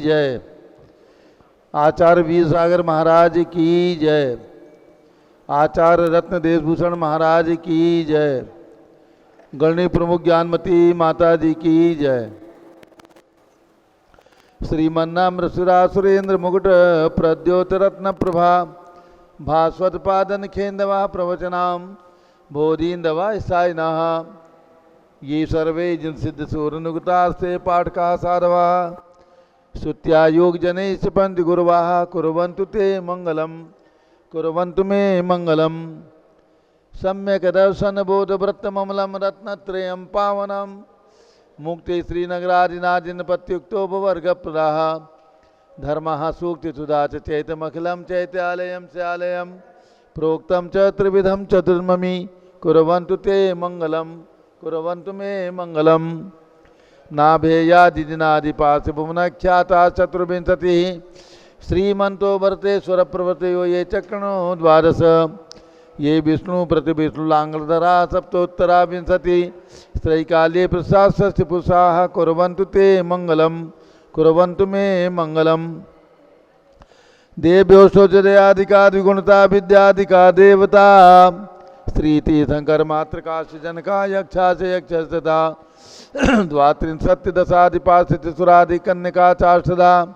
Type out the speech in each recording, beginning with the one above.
जय। आचार्य वीर सागर महाराज की जय। आचार्य रत्न देशभूषण महाराज की जय। गणनी प्रमुख ज्ञानमती माता जी की जय। श्रीमन्नाम्र सुरेंद्र मुकुट प्रद्योत रत्न प्रभा भास्वत पादन खेन्दवा प्रवचनाम बोधीन्दवा ईसाइनः ये सर्वे जिन सिद्ध सूरनुगतास्ते पाठका साधवा श्रुत्या योग जने पंच गुरुवाः कुर्वन्तु ते मंगलम कुर्वन्तु मे मंगलम। सम्यक दर्शन बोध व्रत ममलम रत्नत्रयं पावनम मुक्ति श्रीनगरादिनादिन पत्युक्तो वर्ग प्रदाः धर्मः सूक्ति सुधा चैतमखिलं चैत्यालयं स्यालयं प्रोक्तं च त्रिविधं चतुर्ममी कुर्वन्तु ते मंगलम कुर्वन्तु मे मंगलम। नाभेयादिदिनादिपाशभुवनख्याता चतुर्विंशतिः श्रीमन्तो वर्तेश्वर प्रवर्तयो ये चक्रणो द्वादश ये विष्णु प्रतिविष्णुलांगलधरा सप्तोत्तरा विंशति स्त्रैकाल्ये प्रसाद पुरुषाः कुर्वन्तु ते मंगलम कुर्वन्तु मे मंगलम। देव्यो शोचदयादिका द्विगुणता विद्यादिका देवता श्रीतीर्थंकर मातृकाश जनका यक्षा से यक्षता द्वात्रिंशत्दशादिपाशति कन्यका चाष्टदा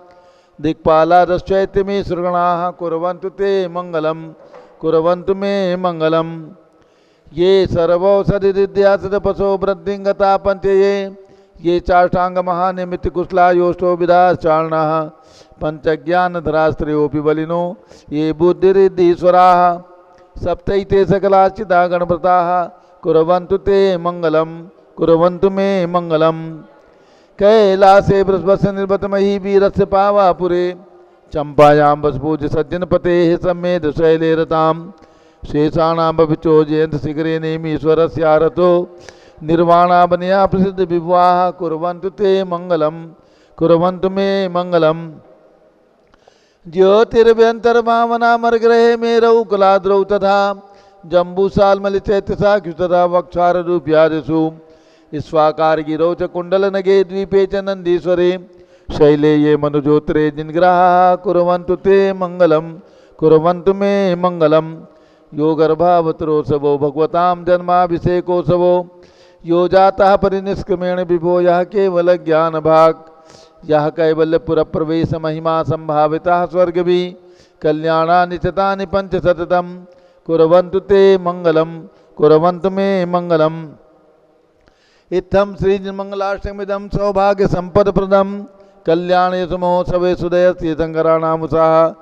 दिक्पाला दश्चैत्यमी सुरगणाः कुर्वन्तु ते मंगलम कुर्वन्तु मे मंगलम। ये सर्वौषधिदिद्यासदपसो वृद्धिंगता पंचये ये चाष्टांग महानिमित्त कुशला योष्टो विदाश्चारणः पंचज्ञानधरास्त्रियोऽपि बलिनो ये बुद्धिरिद्धीश्वराः सप्तैते सकलाश्चिता गणव्रताः कुर्वन्तु ते मंगलम कुर्वन्तु मे मंगलम। कैलासे बृहस्पति निर्वतमयी वीरस्य पावापुरे चंपायां बसपूज्य सज्जनपतेः सम्मेद शैले रतां शेषाणां भविचो जयंत शिखरे नेमीश्वरस्यारतो निर्वाणाबनया प्रसिद्ध विभुवाः कुर्वन्तु ते मंगलम कुर्वन्तु मे मंगलम। ज्योतिर्भ्यन्तर्भावनामर्ग्रहे मेरौ कुलाद्रौ तथा जम्बूसाल्मलिचैत्यसाख्यु तथा वक्षाररूप्यादिषु स्वाकारगिरौ च कुण्डलनगे द्वीपे च नन्दीश्वरे शैले ये मनुजोत्रे जिनग्रहाः कुर्वन्तु ते मंगलम कुर्वन्तु मे मंगलम। यो गर्भावतरोत्सवो भगवतां जन्माभिषेकोत्सवो यो जातः परिनिष्क्रमेण विभो यः केवल ज्ञान भाग यह कैवल्यपुर प्रवेश महिमा संभाविता स्वर्गभि कल्याणानि चितानि पंच सततम कुर्वन्तु ते मंगलम कुर्वन्तु मे मंगलम। इत्थं श्रीमंगलाष्टकमिदं सौभाग्य संपदप्रदं कल्याणे महोत्सवे सुदय तीर्थंकराणामुषाः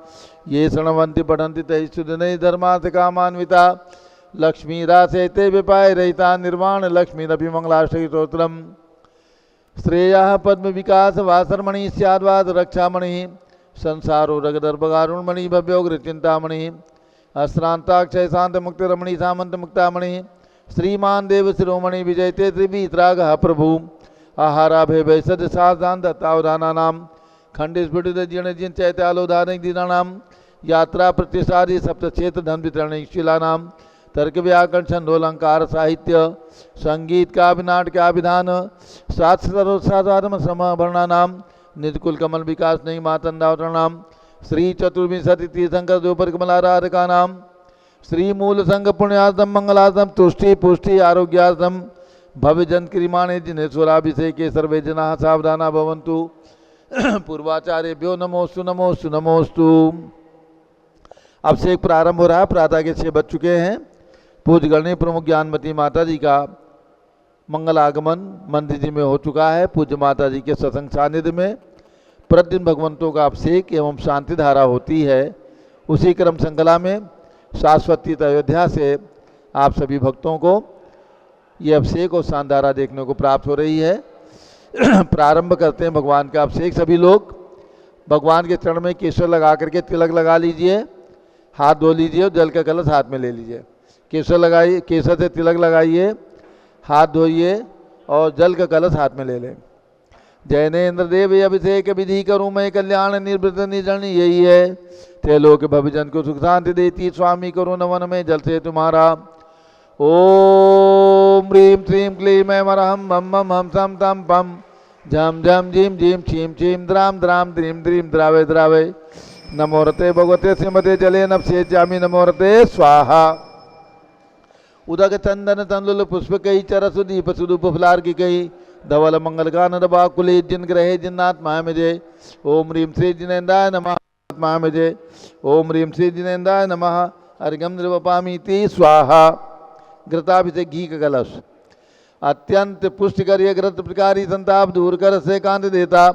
ये शृण्वन्ति पठन्ति तैः सुदिनैः धर्मार्थ कामान्विता लक्ष्मीरासेते विपायरहिता निर्वाण लक्ष्मीरपि मंगलाष्टकी स्तोत्रम्। श्रेयः पद्म विकास वासरमणि स्याद्वाद रक्षामणि संसारो रगदर्भगारुणमणि भव्योग्र चिंतामणि अश्रांताक्षय शांत मुक्त रमणि सामंत मुक्तामणि श्रीमान देव शिरोमणि विजयते त्रिवीतरागः प्रभु आहाराभय वैसद सावधान दत्तावधानानां खंडिस्फुटित जीर्ण जिन चैत्यालोधारण दीनानां यात्रा प्रतिसारी सप्तक्षेत्र धन वितरणशीलानां तर्क व्याकरण छंदोलंकार साहित्य संगीत काव्य नाट्य अभिधान शास्त्रसाधारण समवर्णानां निजकुल कमल विकास नहीं मातंदावतरणाम श्री चतुर्विंशति तीर्थंकर द्वपर कमलाराधकानां श्री मूल संघ पुण्यार्थम मंगलार्थम तुष्टि पुष्टि आरोग्यार्थम भव्य जन क्रिमाणे जिनेश्वराभिषेके सर्वे जनाः सावधाना भवन्तु। पूर्वाचार्यभ्यो नमोस्तु नमोस्तु नमोस्तु। अभिषेक प्रारंभ हो रहा है। प्रातः के 6 बज चुके हैं। पूज्य गणनी प्रमुख ज्ञानमती माता जी का मंगल आगमन मंदिर जी में हो चुका है। पूज्य माता जी के सत्संग सानिध्य में प्रतिदिन भगवंतों का अभिषेक एवं शांति धारा होती है। उसी क्रम श्रृंखला में शाश्वती अयोध्या से आप सभी भक्तों को ये अभिषेक और शांति धारा देखने को प्राप्त हो रही है। प्रारंभ करते हैं भगवान का अभिषेक। सभी लोग भगवान के चरण में केसर लगा करके तिलक लगा लीजिए, हाथ धो लीजिए और जल का कलश हाथ में ले लीजिए। केसर लगाइए, केसर से तिलक लगाइए, हाथ धोइए और जल का कलश हाथ में ले लें। जैनेन्द्र देव अभिषेक विधि करूँ मैं कल्याण निर्वृत निजन यही है। त्रैलोक भविजन को सुख शांति देती स्वामी करो नवन में जल से तुम्हारा। ओम ह्रीं श्रीं क्लीं ऐं वरहं मम मम हम सम तम पम झम झम झीम झीम छीम छीम द्राम द्राम द्रीम द्रीम द्रावे द्रावे नमोरते भगवते श्रीमते जले नपसे चामी नमोरते स्वाहा। उदक चंदन तंदुल पुष्प कई चरसु दीप सुदूप फलार की कई धवल मंगल गान रबा कुले जिन ग्रहे जिन्नात्मा में जय ओम ह्रीम श्री जिनेन्द्राय नमः आत्मा में जय ओम ह्रीम श्री जिनेन्द्राय नमः अर्घ्यम निर्वपामीति स्वाहा। घृताभिषेक घी का कलश अत्यंत पुष्टिकर ये घृत प्रकारी संताप दूर कर से कांत देता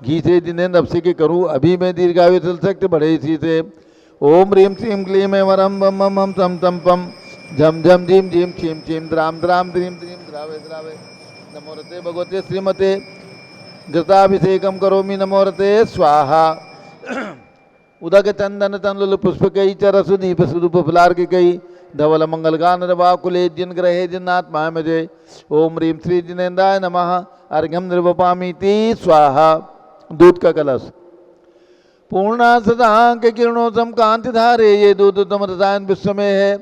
घी से जिनेन्द्र अभिषेक करूँ अभी मैं दीर्घायु चल सकते बढ़े इसी से ओम ह्रीम श्रीम क्लीम वरम बम बम हम तम तम पम झम झम झीम झीम छीम छीम द्राम द्राम द्रीम द्रीम द्रावे द्रावे नमोरते भगवते श्रीमते घृताभिषेकम करोमि नमोरते स्वाहा। उदक चंदन तंदुल पुष्प कई चरसु दीप सुदूप फलार की कई धवल मंगल गान रवा कुले जिन ग्रहे जिन्नात्मा में जय ओम ह्रीम श्री जिनेन्द्राय नमः अर्घ्यम निर्वपामीति स्वाहा। दूध का कलश पूर्णा सदांक किरणों सम कांति धारे ये दूध उत्तम रसायन विश्व में है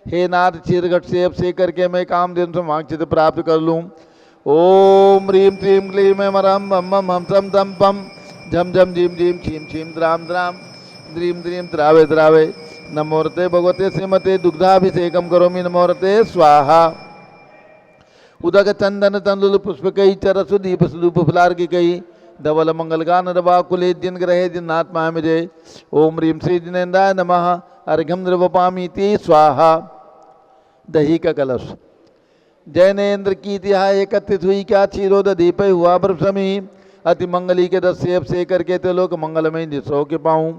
हे नाथ क्षीरघट से अभिषेक करके मैं कामधेनु से वांछित प्राप्त कर लूँ। ओम ह्रीम श्रीम क्लीम मरम बम बम हम सम तम पम झम झम झीम झीम छीम छीम द्राम द्राम द्रीम द्रीम द्रावे द्रावे नमोरते भगवते श्रीमते दुग्धाभिषेकम करोमि नमोरते स्वाहा। उदक चंदन तंदुल पुष्प कई चरसु दीप सुदूप फलार की कई धवल मंगल गान रवा कुले जिन ग्रहे जिन्नात्मा में जय ओम ह्रीम श्री जिनेन्द्राय नमः अर्घ्यम निर्वपामीति स्वाहा। दही का कलश जैनेन्द्र की तिहाई एकत्रित हुई क्या क्षीरोद दीप हुआ ब्रह्मी अति मंगली के 10 से अभिषेक करके ते लोक मंगलमय निसो के पाऊँ।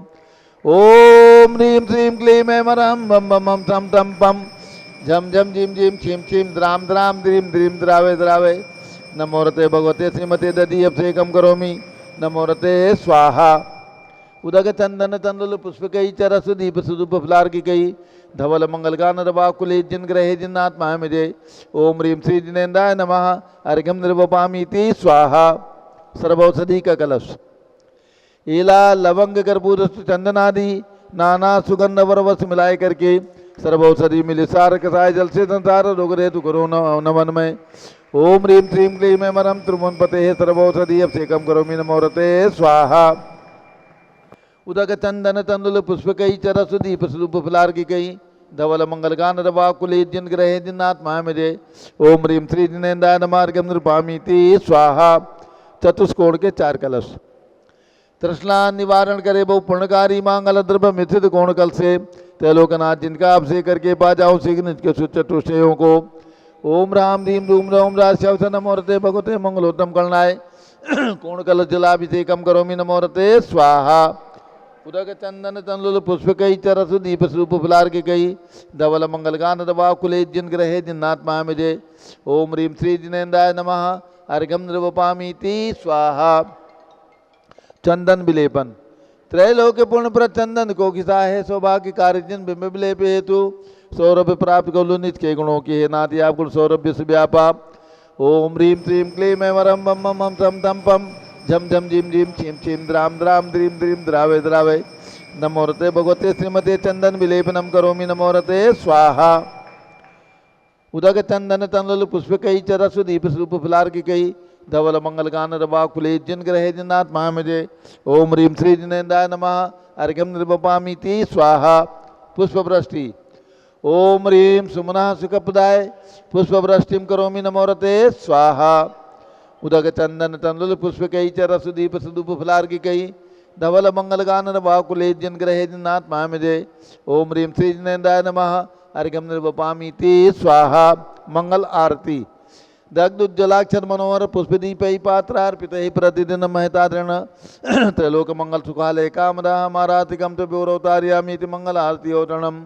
ओम ह्रीम श्रीम क्लीम मरहम बम बम हम तम तम पम झम झम झीम झीम छीम छीम द्राम द्राम द्रीम द्रीम द्रावे द्रावे नमोरते भगवते श्रीमते दधी अभिषेकम करोमि नमोरते स्वाहा। उदक चंदन तंदुल पुष्प कई चरसु दीप सुदूप फलार की कई धवल मंगल गान रवा कुले जिन ग्रहे जिन्नात्मा में जय ओम ह्रीम श्री जिनेन्द्राय नमः अर्घ्यम निर्वपामीति स्वाहा। सर्वौषधि का कलश इला लवंग कर्पूर चंदनादि नाना सुगंध वरवस मिलाए करके सर्वौषधि मिले सार कसाय जल से संसार रोग रेतु करो नमन में ओम ह्रीम श्रीम क्लीम मरम त्रिभुवन पते सर्वौषधि अभिषेकम करोमि नमोरते स्वाहा। उदक चंदन तंदुल पुष्प कई चरसु दीप सुदूप फलार की कई धवल मंगल गान रवा कुले जिन ग्रहे जिन्नात्मा में जय ओम ह्रीम श्री जिनेन्द्राय नमः अर्घ्यम निर्वपामीति स्वाहा। चतुष्कोण के 4 कलश तृष्णा निवारण करे बहु पुण्यकारी मांगल द्रव्य मिथित कोण कल से त्रिलोकनाथ जिनका अभिषेक करके पा जाओ शीघ्र के चतुष्टयों को ओम राम धीम धूम रोम राज नमोरते भगवते मंगलोत्तम करनाय कोण कल जलाभिषेकम करोमि नमोरते स्वाहा। उदक चंदन तंदुल पुष्प कई चरसु दीप सुदूप फलार की कई धवल मंगल गान रवा कुले जिन ग्रहे जिन्नात्मा में जय ओम ह्रीम श्री जिनेन्द्राय नमः अर्घ्यम निर्वपामीति स्वाहा। चंदन विलेपन त्रैलोक्य पूर्ण पर चंदन को खिसा है सौभाग्य कार्य जिन बिंब विलेप हेतु सौरभ प्राप्त कर नित्य के गुणों की है नाति आप गुण सौरभ्य से व्यापा ओम ह्रीम श्रीम क्लीम वरम बम बम हम तम तम पम झम झम झीम झीम छीम छीम द्राम द्राम द्रीम द्रीम द्रावे द्रावे नमोरते भगवते श्रीमते चंदन विलेपनम करोमि नमोरते स्वाहा। उदक चंदन तंदुल पुष्प कई चरसु दीप सुदूप फलार की कई धवल मंगल गान रवा कुले जिन ग्रहे जिन्नात्मा में जय ओम ह्रीम श्री जिनेन्द्राय नमः अर्घ्यम निर्वपामीति स्वाहा। पुष्पवृष्टि ओम ह्रीम सुमनः सुखप्रदाय पुष्पवृष्टिम करोमि नमोरते स्वाहा। उदक चंदन तंदुल पुष्प कई चरसु दीप सुदूप फलार की कई धवल मंगल गान रवा कुले जिन ग्रहे जिन्नात्मा में जय ओम ह्रीम श्री जिनेन्द्राय नमः अर्घ्यम निर्वपामीति स्वाहा। मंगल आरती दग्धुज्जलाक्षर मनोहर पुष्पदीपै पात्रार्पितैः प्रतिदिन महतादृण त्रैलोक मंगल सुखालय कामदा हमारातिकम तो व्योरवतार्यामीति मंगल आरती ओरणम।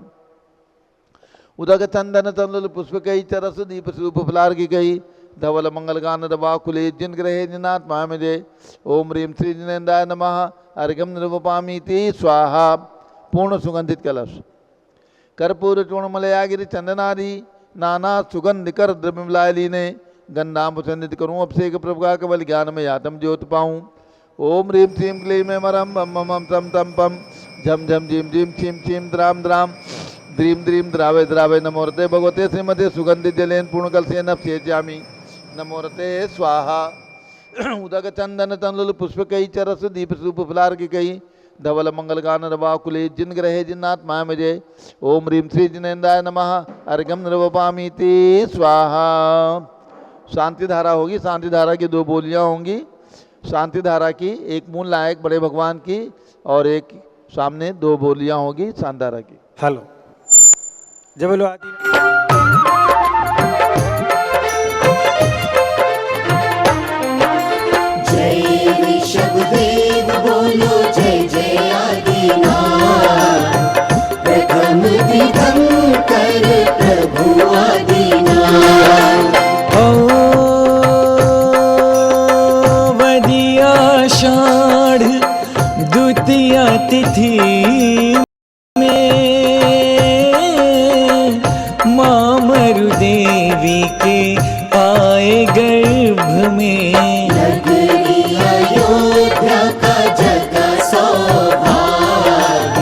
उदक चंदन तंदुल पुष्प कई चरसु दीप सुदूप फलार की कई धवल मंगल गान रवा कुले जिन ग्रहे जिन्नात्मा में जय ओम ह्रीम श्री जिनेन्द्राय नमः अर्घ्यम निर्वपामीति स्वाहा। पूर्ण सुगंधित कलश कर्पूर चूर्णमलयागिरि चंदनादि नाना सुगंधिकर द्रव्य मिलाय लीने गंधाम संदित करूँ अभिषेक प्रभु का केवल ज्ञान में आत्म ज्योत पाऊँ ओम ह्रीम श्रीम क्लीम मरम बम बम हम तम तम पम झम झम झीम झीम छीम छीम द्राम द्राम द्रीम द्रीम द्रावे द्रावे नमोरते भगवते श्रीमते सुगंधित जलेन पूर्ण कल से नपसे जामी नमोरते स्वाहा। उदक चंदन तनुल पुष्प कई चरस दीप सूप फुलार की कई धवल मंगल गान रवा कुले जिन ग्रहे जिन्नाथ माया मजे ओम ह्रीम श्री जिनेन्द्राय नमः अर्घम नृवपामीति स्वाहा। शांति धारा होगी, शांति धारा की 2 बोलियां होंगी। शांति धारा की एक मूल नायक बड़े भगवान की और एक सामने 2 बोलियां होगी शांति धारा की। हेलो जय बोलो आदि। जय ऋषभदेव बोलो जय जय आदिनाथ, प्रथम दिगंकर प्रभु आदिनाथ। आषाढ़ द्वितीया तिथि में माँ मरुदेवी के आए गर्भ में, नगरी अयोध्या का जगा सौभाग्य।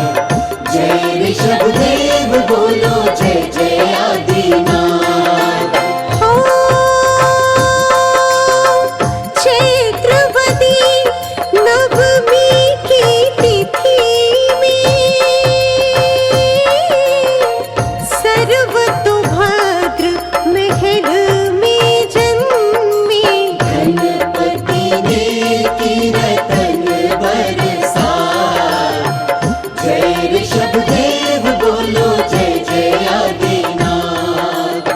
जय ऋषभदेव बोलो जय जय आदिनाथ। चैत्रवती नवमी की तिथि में सर्वतोभद्र महल में जन्मे, गणपति ने कीर्तन बरसाए। जय ऋषभदेव बोलो जय जय आदिनाथ।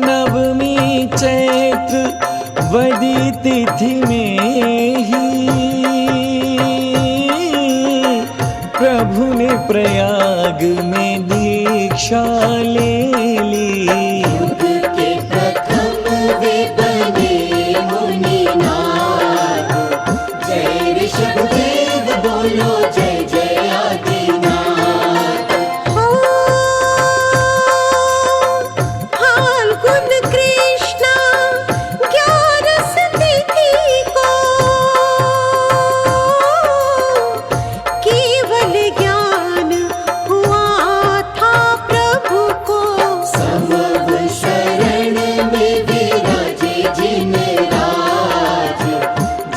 नवमी चैत्र वदी तिथि में ही प्रभु ने प्रयाग में दीक्षा ले ली। युग के प्रथम वे बने मुनिनाथ। जय ऋषभदेव बोलो जय जय आदिनाथ। फाल्गुन कृष्णा 11 तिथि को केवल ज्ञान हुआ था प्रभु को। समव शरण में विराजे जिन राज।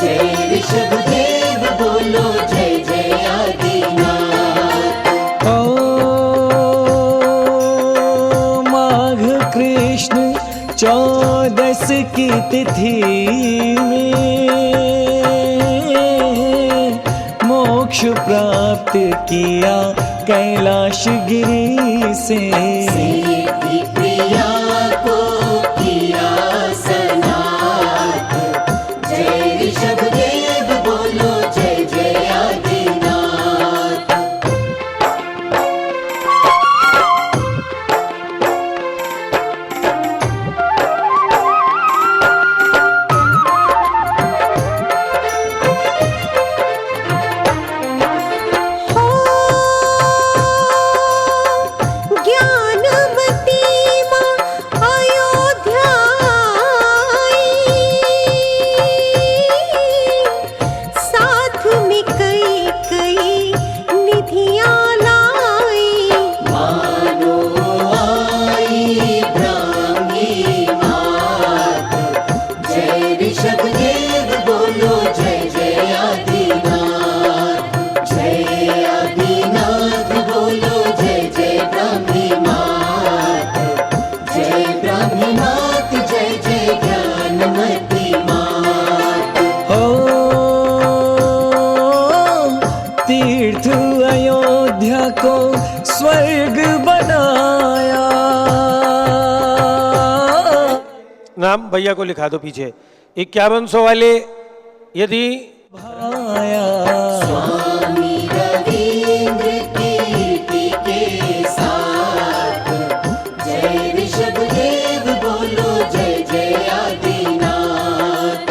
जय ऋषभदेव बोलो जय जय आदिनाथ। ओ माघ कृष्ण 14 की तिथि में मोक्ष प्राप्त किया कैलाश गिरी से। सिद्धि प्रिया को किया सनाथ। जय ऋषभदेव बोलो जय जय आदिनाथ। ज्ञानमती माँ अयोध्या आई, साथ में कई कई निधियाँ लाई। मानो आई ब्राह्मी मात। जय ऋषभदेव बोलो जय जय आदिनाथ। जय आदिनाथ बोलो जय जय ब्राह्मी मात। जय ब्राह्मी मात जय जय ज्ञानमती मात। ओ तीर्थ अयोध्या को स्वर्ग बनाया। नाम भैया को लिखा दो पीछे। 5100 वाले यदि भाया स्वामी रवींद्र कीर्ति के साथ। जय ऋषभदेव बोलो जय जय आदिनाथ।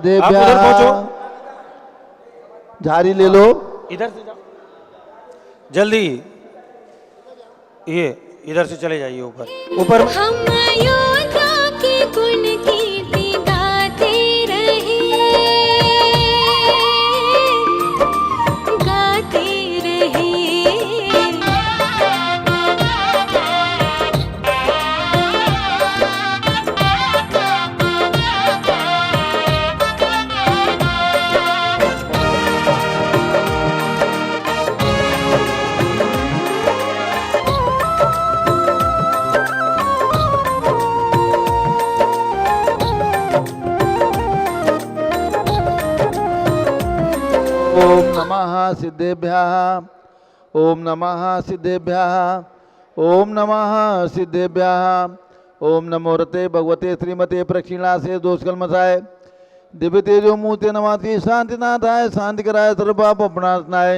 सिद्धेभ्यः उधर पहुंचो। झाड़ी ले लो। इधर से जाओ जल्दी, ये इधर से चले जाइए ऊपर ऊपर। हम अयोध्या के गुण कीर्ति गाते रहे, गाते रहे। ओम नमः सिद्धेभ्यः, ओम नमः सिद्धेभ्यः, ओम नमः सिद्धेभ्यः। ओम नमो रते भगवते श्रीमते प्रक्षिणा से दोषकल मसाय दिव्य तेजो मूर्ति नमाति शांतिनाथाय शांति कराय सर्व पाप अपनाशनाय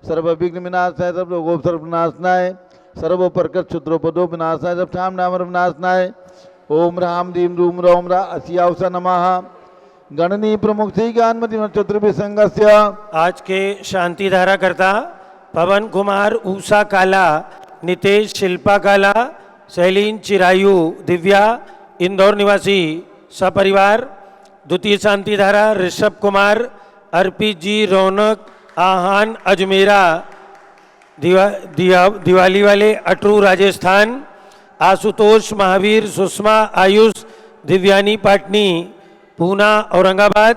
सर्व विघ्न विनाशनाय सर्व रोगोप सर्व विनाशनाय सर्व प्रकट क्षुद्रोपदो विनाशनाय सब ठाम नाम विनाशनाय। ओम राम दीम रूम रोम रा असियावसा नमः। गणनी प्रमुख श्री ज्ञानमती चतुर्भि संघस्य आज के शांति धारा करता पवन कुमार ऊषा काला, नितेश शिल्पा काला, शैलीन चिरायु दिव्या इंदौर निवासी सपरिवार। द्वितीय शांति धारा ऋषभ कुमार, अर्पित जी, रौनक आहान अजमेरा दिवाली वाले अटरू राजस्थान। आशुतोष महावीर सुषमा आयुष दिव्यानी पाटनी पूना औरंगाबाद।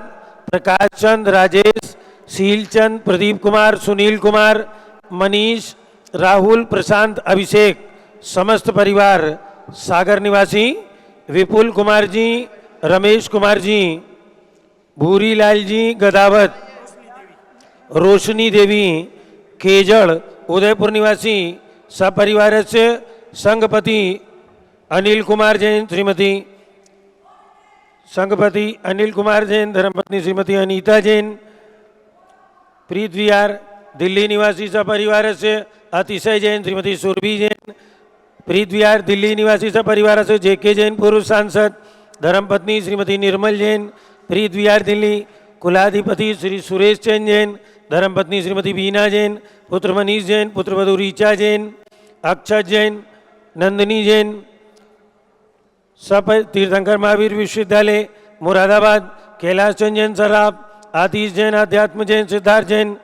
प्रकाश चंद राजेश शीलचंद प्रदीप कुमार सुनील कुमार मनीष राहुल प्रशांत अभिषेक समस्त परिवार सागर निवासी। विपुल कुमार जी, रमेश कुमार जी, भूरी लाल जी गदावत, रोशनी देवी केजड़ उदयपुर निवासी सपरिवार से संघपति अनिल कुमार जैन, श्रीमती संघपति अनिल कुमार जैन, धर्मपत्नी श्रीमती अनीता जैन। प्रीत विहार दिल्ली निवासी सपरिवार से अतिशय जैन, श्रीमती सुरभि जैन। प्रीत विहार दिल्ली निवासी सपरिवार से जेके जैन पूर्व सांसद, धर्मपत्नी श्रीमती निर्मल जैन। प्रीत विहार दिल्ली कुलाधिपति श्री सुरेश चंद जैन, धर्मपत्नी श्रीमती बीना जैन, पुत्र मनीष जैन, पुत्रवधू रीचा जैन, अक्षत जैन, नंदिनी जैन। सब तीर्थंकर महावीर विश्वविद्यालय मुरादाबाद, कैलाश चंद जैन सराफ, आतिश जैन, अध्यात्म जैन, सिद्धार्थ जैन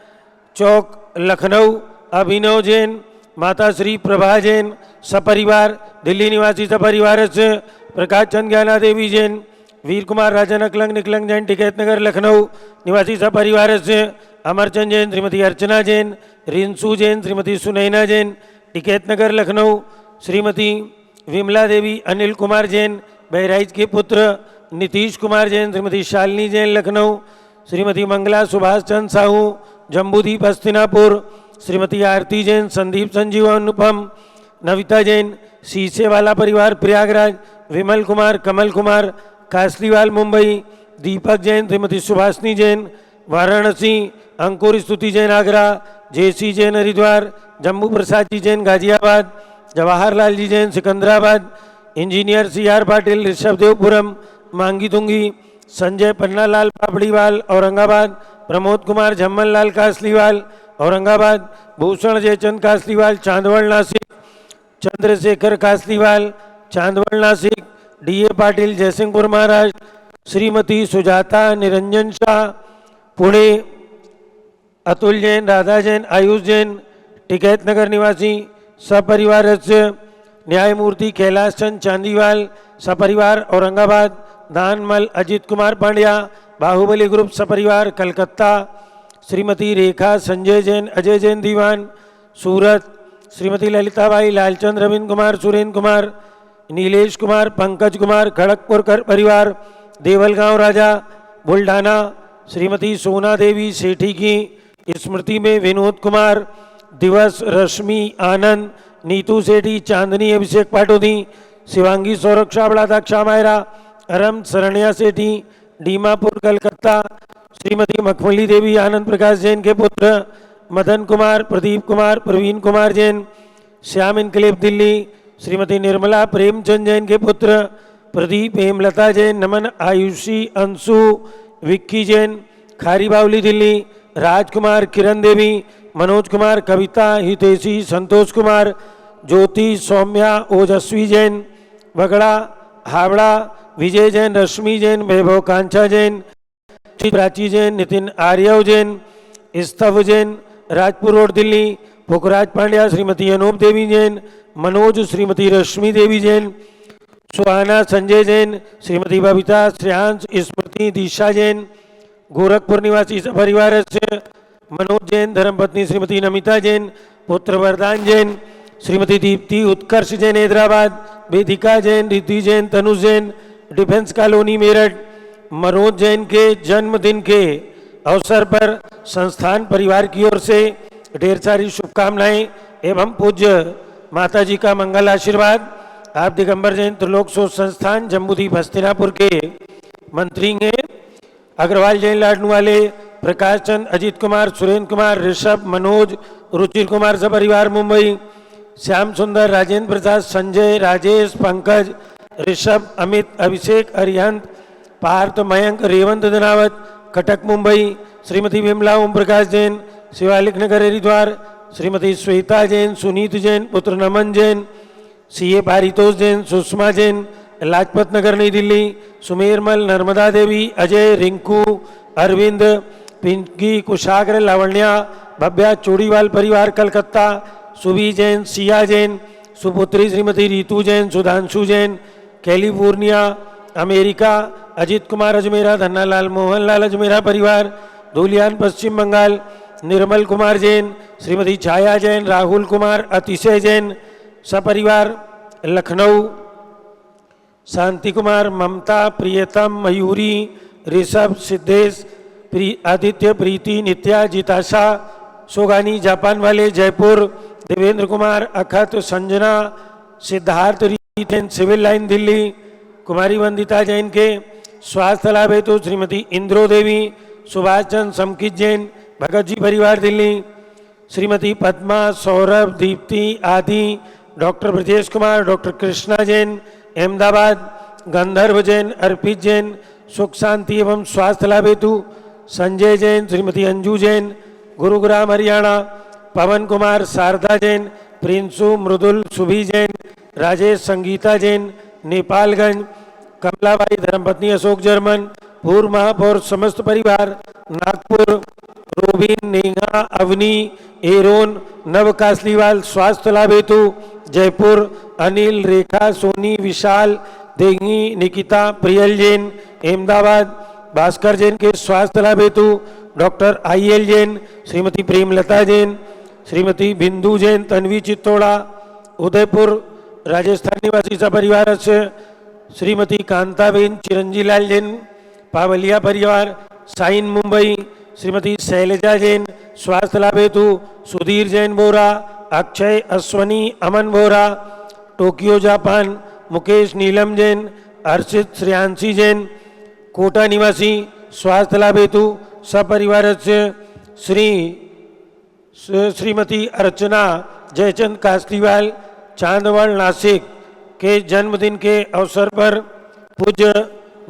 चौक लखनऊ, अभिनव जैन, माता श्री प्रभा जैन सपरिवार दिल्ली निवासी सपरिवार से प्रकाश चंद ज्ञाना देवी जैन। वीर कुमार राजन अकलंग निकलंग जैन टिकैत नगर लखनऊ निवासी सपरिवार से अमरचंद जैन, श्रीमती अर्चना जैन, रिंसू जैन, श्रीमती सुनैना जैन टिकैत नगर लखनऊ। श्रीमती विमला देवी अनिल कुमार जैन बहराइच के पुत्र, नीतीश कुमार जैन, श्रीमती शालिनी जैन लखनऊ। श्रीमती मंगला सुभाष चंद साहू जम्बूदीप हस्तिनापुर, श्रीमती आरती जैन, संदीप संजीव अनुपम, नविता जैन शीशेवाला परिवार प्रयागराज, विमल कुमार, कमल कुमार कासलीवाल मुंबई, दीपक Jain, Shrimati Subhashini Jain Varanasi, Ankur Stuti Jain Agra, JC Jain Haridwar, Jambu Prasad ji Jain Ghaziabad, Jawaharlal ji Jain Secunderabad, engineer C R Patil Rishabhdevpuram Mangi Tungi, Sanjay Pannalal Papdiwal Aurangabad, Pramod Kumar Jhamman Lal Kasliwal Aurangabad, Bhushan Jaichand Kasliwal Chandwad Nashik, Chandrashekhar Kasliwal Chandwad Nashik, DA Patil Jaysingpur Maharashtra, Shrimati Sujata Niranjan Shah Pune, Atul Jain, Radha Jain, Ayush Jain Tikait Nagar निवासी सपरिवार से न्यायमूर्ति कैलाश चंद चांदीवाल सपरिवार औरंगाबाद, दानमल अजित कुमार पांड्या बाहुबली ग्रुप सपरिवार कलकत्ता, श्रीमती रेखा संजय जैन अजय जैन दीवान सूरत, श्रीमती ललिताबाई लालचंद रविंद्र कुमार सुरेंद्र कुमार, नीलेश कुमार पंकज कुमार खड़गपुर कर परिवार देवलगांव राजा बुल्ढाना, श्रीमती सोना देवी सेठी की स्मृति में विनोद कुमार दिवस, रश्मि आनंद, नीतू सेठी, चांदनी अभिषेक पाटोदी, शिवांगी सौरभ छाबड़ा, दक्षा मायरा, अरम शरण्या सेठी डीमापुर कलकत्ता, श्रीमती मखमली देवी आनंद प्रकाश जैन के पुत्र, मदन कुमार, प्रदीप कुमार, प्रवीण कुमार जैन श्याम इनकलेब दिल्ली, श्रीमती निर्मला प्रेमचंद जैन के पुत्र, प्रदीप हेमलता जैन, नमन आयुषी अंशु विक्की जैन, खारी बावली दिल्ली, राजकुमार, किरण देवी, मनोज कुमार, कविता, हितेशी, संतोष कुमार, ज्योति, सौम्या, ओजस्वी जैन, बगड़ा, हावड़ा, विजय जैन, रश्मि जैन, वैभव कांचा जैन, प्राची जैन, नितिन आर्यव जैन, स्तव जैन, राजपुर रोड दिल्ली, पुखराज पांड्या, श्रीमती अनूप देवी जैन, मनोज, श्रीमती रश्मि देवी जैन, सुहाना, संजय जैन, श्रीमती बबीता, श्रेयांश, स्मृति, दिशा जैन, गोरखपुर निवासी परिवार से मनोज जैन, धर्मपत्नी श्रीमती नमिता जैन, पुत्र वरदान जैन, श्रीमती दीप्ति, उत्कर्ष जैन, हैदराबाद, वेदिका जैन, रिद्धि जैन, तनुज जैन, डिफेंस कॉलोनी मेरठ। मनोज जैन के जन्मदिन के अवसर पर संस्थान परिवार की ओर से ढेर सारी शुभकामनाएं एवं पूज्य माता जी का मंगल आशीर्वाद। आप दिगंबर जैन त्रिलोक शोध संस्थान जम्बूद्वीप हस्तिनापुर के मंत्री हैं। अग्रवाल जैन लाडनू वाले, प्रकाश चंद, अजीत कुमार, सुरेंद्र कुमार, ऋषभ, मनोज, रुचिर कुमार सपरिवार मुंबई, श्याम सुंदर, राजेंद्र प्रसाद, संजय, राजेश, पंकज, ऋषभ, अमित, अभिषेक, अरिहंत, पार्थ, मयंक, रेवंत धनावत, कटक मुंबई, श्रीमती विमला ओम प्रकाश जैन, शिवालिक नगर हरिद्वार, श्रीमती श्वेता जैन, सुनीत जैन, पुत्र नमन जैन, सीए पारितोष जैन, सुषमा जैन, लाजपत नगर नई दिल्ली, सुमेरमल, नर्मदा देवी, अजय, रिंकू, अरविंद, पिंकी, कुशाग्र, लावण्या, भव्या, चोड़ीवाल परिवार कलकत्ता, सुबी जैन, सिया जैन, सुपुत्री श्रीमती रीतू जैन, सुधांशु जैन, कैलिफोर्निया अमेरिका, अजीत कुमार अजमेरा, धन्नालाल मोहनलाल अजमेरा परिवार, धूलियान पश्चिम बंगाल, निर्मल कुमार जैन, श्रीमती छाया जैन, राहुल कुमार, अतिशय जैन सपरिवार लखनऊ, शांति कुमार, ममता, प्रियतम, मयूरी, ऋषभ, सिद्धेश, आदित्य, प्रीति, नित्या, जिताशा, सोगानी जापान वाले जयपुर, देवेंद्र कुमार, अखत, संजना, सिद्धार्थ रीत सिविल लाइन दिल्ली, कुमारी वंदिता जैन के स्वास्थ्य लाभ हेतु श्रीमती इंद्रो देवी, सुभाष चंद्र, समकित जैन, भगत जी परिवार दिल्ली, श्रीमती पद्मा, सौरभ, दीप्ति आदि, डॉक्टर ब्रजेश कुमार, डॉक्टर कृष्णा जैन अहमदाबाद, गंधर्व जैन, अर्पित जैन, सुख शांति एवं स्वास्थ्य लाभ हेतु संजय जैन, श्रीमती अंजू जैन, गुरुग्राम हरियाणा, पवन कुमार, शारदा जैन, प्रिंसु, मृदुल, सुभी जैन, राजेश, संगीता जैन, नेपालगंज, कमलाबाई, धर्मपत्नी अशोक जर्मन, पूर्व महापौर समस्त परिवार नागपुर, रोबिन, नेहा, अवनी, एरोन, नव कासलीवाल, स्वास्थ्य लाभ हेतु जयपुर, अनिल, रेखा, सोनी, विशाल, देंगी, निकिता, प्रियल जैन अहमदाबाद, भास्कर जैन के स्वास्थ्य लाभ हेतु डॉक्टर IL जैन, श्रीमती प्रेमलता जैन, श्रीमती बिंदु जैन, तन्वी चित्तौड़ा, उदयपुर राजस्थान निवासी सपरिवार से श्रीमती कांताबेन, चिरंजीलाल जैन, पावलिया परिवार, साइन मुंबई, श्रीमती शैलजा जैन, स्वास्थ्य लाभ हेतु सुधीर जैन बोरा, अक्षय, अश्वनी, अमन बोरा, टोक्यो जापान, मुकेश, नीलम जैन, अर्षित, श्रेयांशी जैन, कोटा निवासी, स्वास्थ्य लाभ हेतु सपरिवार से श्रीमती अर्चना जयचंद कासलीवाल, चांदवाड़ नासिक के जन्मदिन के अवसर पर पूज्य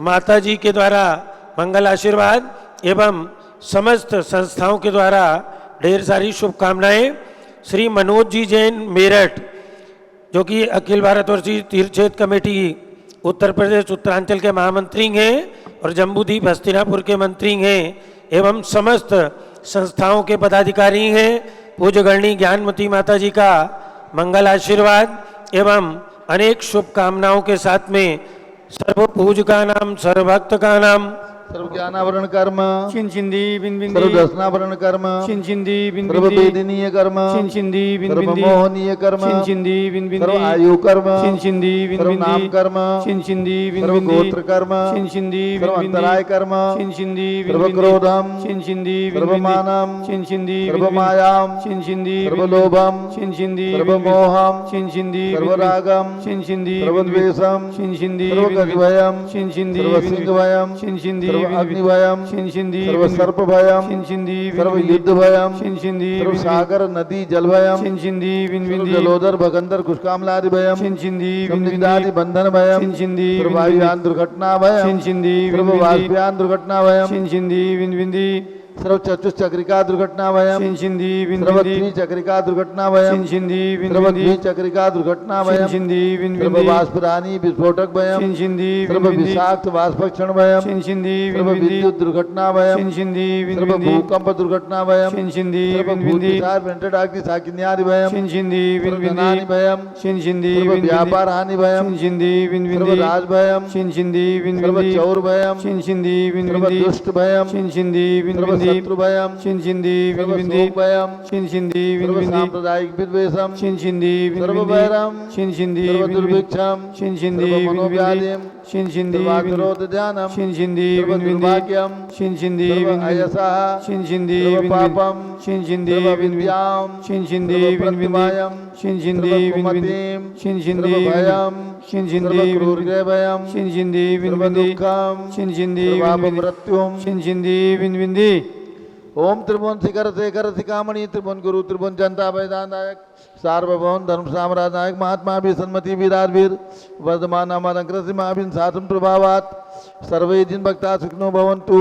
माता जी के द्वारा मंगल आशीर्वाद एवं समस्त संस्थाओं के द्वारा ढेर सारी शुभकामनाएं। श्री मनोज जी जैन मेरठ, जो कि अखिल भारतवर्षीय तीर्थ क्षेत्र कमेटी उत्तर प्रदेश उत्तरांचल के महामंत्री हैं और जम्बूद्वीप हस्तिनापुर के मंत्री हैं एवं समस्त संस्थाओं के पदाधिकारी हैं। पूज्य गणनी ज्ञानमती माता जी का मंगल आशीर्वाद एवं अनेक शुभकामनाओं के साथ में सर्व पूज का नाम, सर्वभक्त का नाम, सर्व ज्ञानावरण कर्म, चिंचिंदी बिन बिंदी, सर्व दर्शनावरण कर्म, चिंचिंदी बिन सर्व बिंदी, वेदनीय कर्म, चिंचिंदी बिन सर्व बिंदी, मोहनीय कर्म, चिंचिंदी बिन बिंदी, सर्व आयु कर्म, चिंचिंदी बिन सर्व बिंदी, नाम कर्म, चिंचिंदी बिन सर्व बिंदी, गोत्र कर्म, चिंचिंदी बिन सर्व बिंदी, अंतराय कर्म, चिंचिंदी बिन सर्व बिंदी, क्रोधम, चिंचिंदी बिन सर्व बिंदी, मानम, चिंचिंदी बिन सर्व बिंदी, मायाम, चिंचिंदी सर्व बिन बिंदी, लोभम, चिंचिंदी सर्व बिन बिंदी, मोहम, चिंचिंदी सर्व बिन बिंदी, रागम, चिंचिंदी सर्व बिन बिंदी, द्वेषम, चिंचिंदी सर्व बिन बिंदी, गजभयम, चिंचिंदी सर्व बिन बिंदी, सिंहभयम, चिंचिंदी सर्व सर्व अग्निभयम शिंशिंदी सर्व सर्पभयम शिंशिंदी सर्व युद्धभयम शिंशिंदी सर्व सागर नदी जलभयम शिंशिंदी सर्व जलोदर भगंदर कुष्कामलादि भयम शिंशिंदी निंदादि बंधन भयम शिंशिंदी सर्व वायुयान दुर्घटना भयम शिंशिंदी सर्व वाष्पयान दुर्घटना भयम शिंशिंदी विंदी सर्व चतुश्चक्रिका दुर्घटना भयम शिंशिंदी सर्व विंदी द्विचक्रिका दुर्घटना भयम शिंशिंदी सर्व विंदी द्विचक्रिका दुर्घटना भयम शिंशिंदी सर्व विंदी वाष्परानी विस्फोटक भयम शिंशिंदी सर्व विषाक्त वाष्पक्षण भयम शिंशिंदी सर्व विद्युत दुर्घटना भयम शिंशिंदी सर्व भूकंप दुर्घटना भयम शिंशिंदी सर्व भूतिसार वेंटडाग्नि साकिन्यादि भयम शिंशिंदी सर्व धनानि भयम शिंशिंदी सर्व व्यापार हानि भयम शिंशिंदी सर्व राज भयम शिंशिंदी सर्व चौर भयम शिंशिंदी सर्व दुष्ट भयम शिंशिंदी सर्व शत्रु भयम शिंशिंदी सर्व शोक भयम शिंशिंदी सर्व सांप्रदायिक विद्वेषम शिंशिंदी सर्व वैरम शिंशिंदी सर्व दुर्भिक्षम शिंशिंदी सर्व मनोव्याधिम शिंशिंदी सर्वाक्रोध ध्यानम शिंशिंदी सर्व दुर्भाग्यम शिंशिंदी सर्व अयसः शिंशिंदी सर्व पापम शिंशिंदी सर्व विद्याम शिंशिंदी सर्व प्रतिमायम शिंशिंदी सर्व कुमतिम शिंशिंदी सर्व भयम शिंशिंदी सर्व क्रूरग्रह भयम शिंशिंदी सर्व दुःखम शिंशिंदी सर्वापमृत्युम शिंशिंदी विंदी ओम त्रिभुवन शिखर शेखर शिखामणि त्रिभुवन गुरु त्रिभुवन जनता वैदान नायक सार्वभौम धर्म साम्राज्य नायक महात्मा भी सन्मति वीराधीर वर्धमान अमरंकृति महाभिन साधन प्रभावात सर्वे जिन भक्ता सुखनो भवन्तु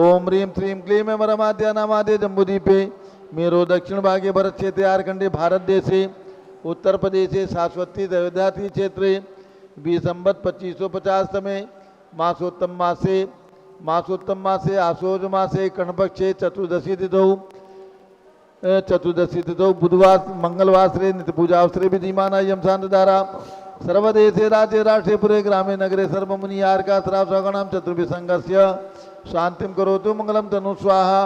ओम ह्रीं श्रीं क्लीं वरमाद्या नामाद्य जम्बूदीपे मेरो दक्षिण भागे भरत क्षेत्रे आर्कंडे भारत देशे उत्तर प्रदेशे शाश्वती अयोध्याति क्षेत्रे बीसंबत 2550 तमे मासोत्तम मासे आसोज मासे कणपक्षे चतुर्दशी तिथौ बुधवार मंगलवासरे नित्य पूजावसरे विधिमाना यम शांतधारा सर्वदेशे राज्ये राष्ट्रे पुरे ग्रामे नगरे सर्वमुनि आर्का श्राव सगणम चतुर्भिसंगस्य शांतिम करोतु मंगलम तनु स्वाहा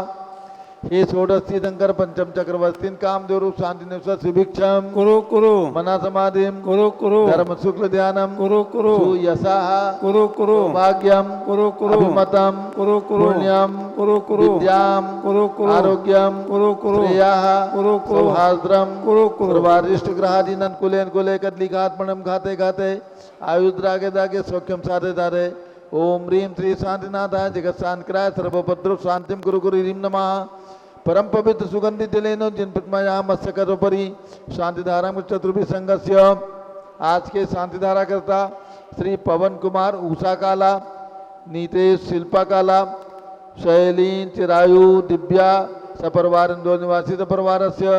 हे षोडशी शंकर पंचम चक्रवर्तीन कामदेव रूप शांति निवस सुभिक्षम कुरु मना समाधिम कुरु धर्म शुक्ल ध्यानम कुरु यशाः कुरु भाग्यम कुरु अभिमतम कुरु पुण्यम कुरु विद्याम कुरु आरोग्यम कुरु श्रेयाः सौहार्द्रम कुरु सर्वारिष्ट ग्रहादीनन कुलेन कुले कदलिकात्मनम घाते घाते आयुद्रागे दागे सौख्यम साधे धारे ओम ह्रीं श्री शांतिनाथाय जगत शांतिकराय सर्वभद्र शांतिम गुरु गुरु ह्रीं नमः परम पवित्र सुगंधि जलेनो जिन प्रतिमाया मत्स्यकरोपरि शांतिधारा चतुर्भि संघस्य आज के शांतिधारा करता श्री पवन कुमार उषा काला नीतेश शिल्पा काला शैलीन चिरायु दिव्या सपरिवार इंदौर निवासी सपरिवार से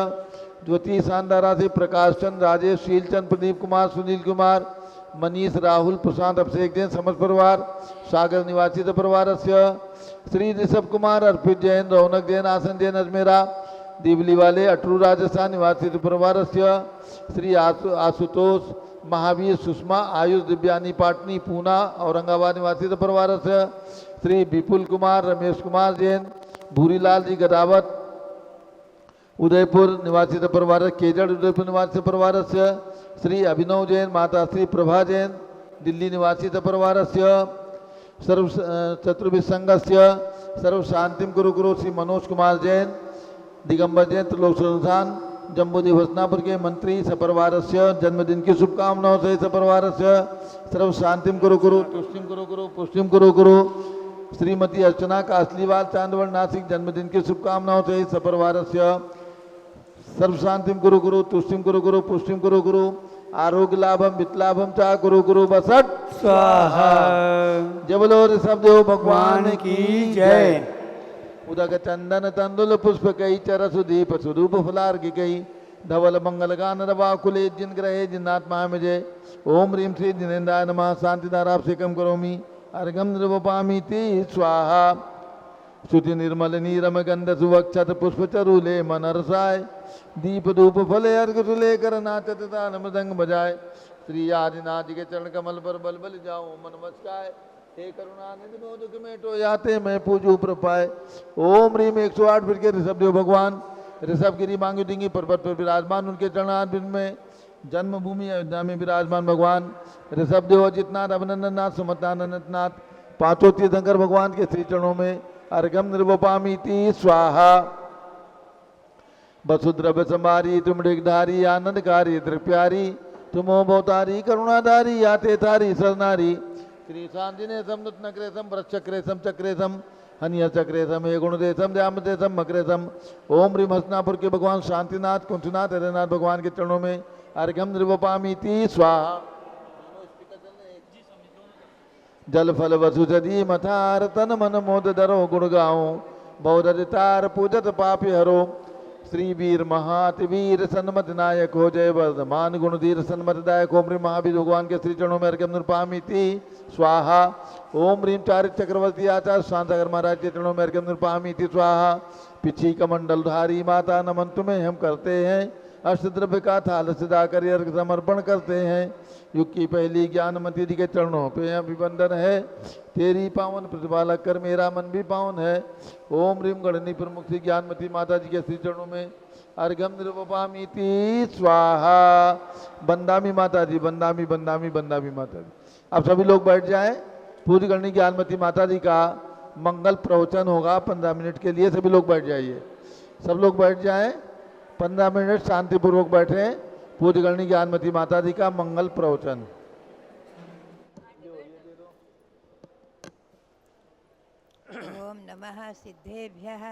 ज्योति शानदारा से प्रकाश चंद राजेश शीलचंद प्रदीप कुमार सुनील कुमार मनीष राहुल प्रशांत अभिषेक जैन समझ परिवार सागर निवासी परिवार से श्री ऋषभ कुमार अर्पित जैन रौनक जैन आसन जैन अजमेरा दिवली वाले अटरू राजस्थान निवासी परिवार से श्री आशुतोष महावीर सुषमा आयुष दिव्यानी पाटनी पूना औरंगाबाद निवासी परिवार से श्री विपुल कुमार रमेश कुमार जैन भूरीलाल जी गदावत उदयपुर निवासी परिवार केजड़ उदयपुर निवासी परिवार से श्री अभिनव जैन माता श्री प्रभा जैन दिल्ली निवासी परिवार से सर्व चतुर्भि संघस्य सर्व शांतिम गुरु गुरु श्री मनोज कुमार जैन दिगंबर जैन त्रिलोक संस्थान जम्बूदी भसनापुर के मंत्री सपरिवार से जन्मदिन की शुभकामनाओं से सपरिवार से सर्व शांतिम गुरु गुरु तुष्टिम गुरु गुरु पुष्टिम गुरु गुरु श्रीमती अर्चना कासलीवाल चांदवड़ नासिक जन्मदिन की शुभकामनाओं से सपरिवार से सर्व शांतिम गुरु गुरु तुष्टिम गुरु गुरु पुष्टिम गुरु गुरु आरोग्य लाभम वित्लाभम चा गुरु गुरु बसट स्वाहा जय बोलो ऋषभ देव भगवान भगवान की की जय जय। उदक चंदन तंदुल पुष्प कई चर सुदीप सुरूप फलार्घि कई धवल मंगल गान रवाकुले जिन ग्रहे जिन्नात्मा में जय ओम ह्रीं श्री जिनेन्द्राय नमः शांतिधाराप सेकम करोमि अर्घम निर्वपामि ते स्वाहा श्रुति निर्मल नीरम गंध सुवक्षत पुष्प चरूले मनरसाय दीप धूप फले अर्घ सुले कर नाचत तान मृदंग बजाय श्री आदिनाथ जी के चरण कमल पर बल बल जाओ मन मस्काय हे करुणानिधि मोह दुख मेटो याते मैं पूजू प्रपाय ओम ह्रीं 108 फिर के ऋषभ देव भगवान ऋषभ गिरी मांगी डिंगी पर्वत पर विराजमान उनके चरणार्विंद में जन्मभूमि अयोध्या में विराजमान भगवान ऋषभ देव अजितनाथ अभिनंदन नाथ सुमतानंद नाथ पांचों तीर्थंकर भगवान के श्री चरणों में अर्घम निर्वपामीति स्वाहा वसुद्रव्य संभारी तुम ऋगधारी आनंदकारी दृप्यारी तुमो भवतारी करुणाधारी याते तारी सरनारी श्रीशान्तिनेशं रत्नक्रेशं वृक्षक्रेशं चक्रेशं हनियचक्रेशम हे गुणदेशम दयामदेशम मकरेशम। ओम ह्रीम हसनापुर के भगवान शांतिनाथ कुंठनाथ हरिनाथ भगवान के चरणों में अर्घ्यम निर्वपामीति स्वाहा। जल फल वसुजदी मथार तन मन मोद दरो गुण गाओ बौद्धितार पूजत पापी हरो। श्री वीर महात वीर सन्मत नायक हो जय वर्धमान गुणधीर सन्मत दायक। ओम ह्रीम महावीर भगवान के श्री चरणों में अर्घ्यम निर्वपामीति स्वाहा। ओम ह्रीम चारित चक्रवर्ती आचार्य शांतागर महाराज के चरणों में अर्घ्यम निर्वपामीति स्वाहा। पिछी कमंडलधारी माता नमन तुम्हें हम करते हैं। अष्टद्रव्य का थाल सजाकर अर्घ समर्पण करते हैं। युग की पहली ज्ञानमती जी के चरणों पे अभिवंदन है। तेरी पावन प्रतिभा लग कर मेरा मन भी पावन है। ओम ह्रीम गणनी प्रमुख श्री ज्ञानमती माता जी के श्री चरणों में अर्घ्यम निर्वपामीति स्वाहा। बंदामी माता जी बंदामी बंदामी बंदामी माता जी। आप सभी लोग बैठ जाएं। पूज्य गणनी ज्ञानमती माता जी का मंगल प्रवचन होगा 15 मिनट के लिए। सभी लोग बैठ जाइए। सब लोग बैठ जाएं। 15 मिनट शांतिपूर्वक बैठें। पूज्य गणनी ज्ञानमती माता जी का मंगल प्रवचन। ओम नमः सिद्धेभ्यः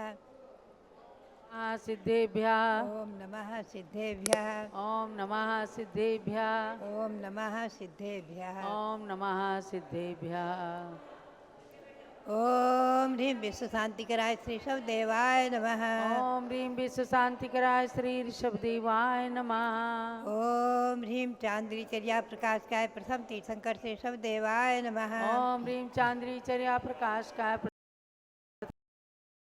सिद्धेभ्यः ओम नमः सिद्धेभ्यः ओम नमः सिद्धेभ्यः ओम नमः सिद्धेभ्यः ओम नमः सिद्धेभ्यः। ओम ह्रीं विश्व शांतिकराय श्री शवदेवाय नमः। ओम ह्रीं विश्व शांतिकराय श्री ऋषभदेवाय नमः। ओम ह्रीं चांद्री चर्या प्रकाशकाय प्रथम तीर्थंकर श्री शवदेवाय नमः। ओम ह्रीं चांद्री चर्या प्रकाशकाय प्रथम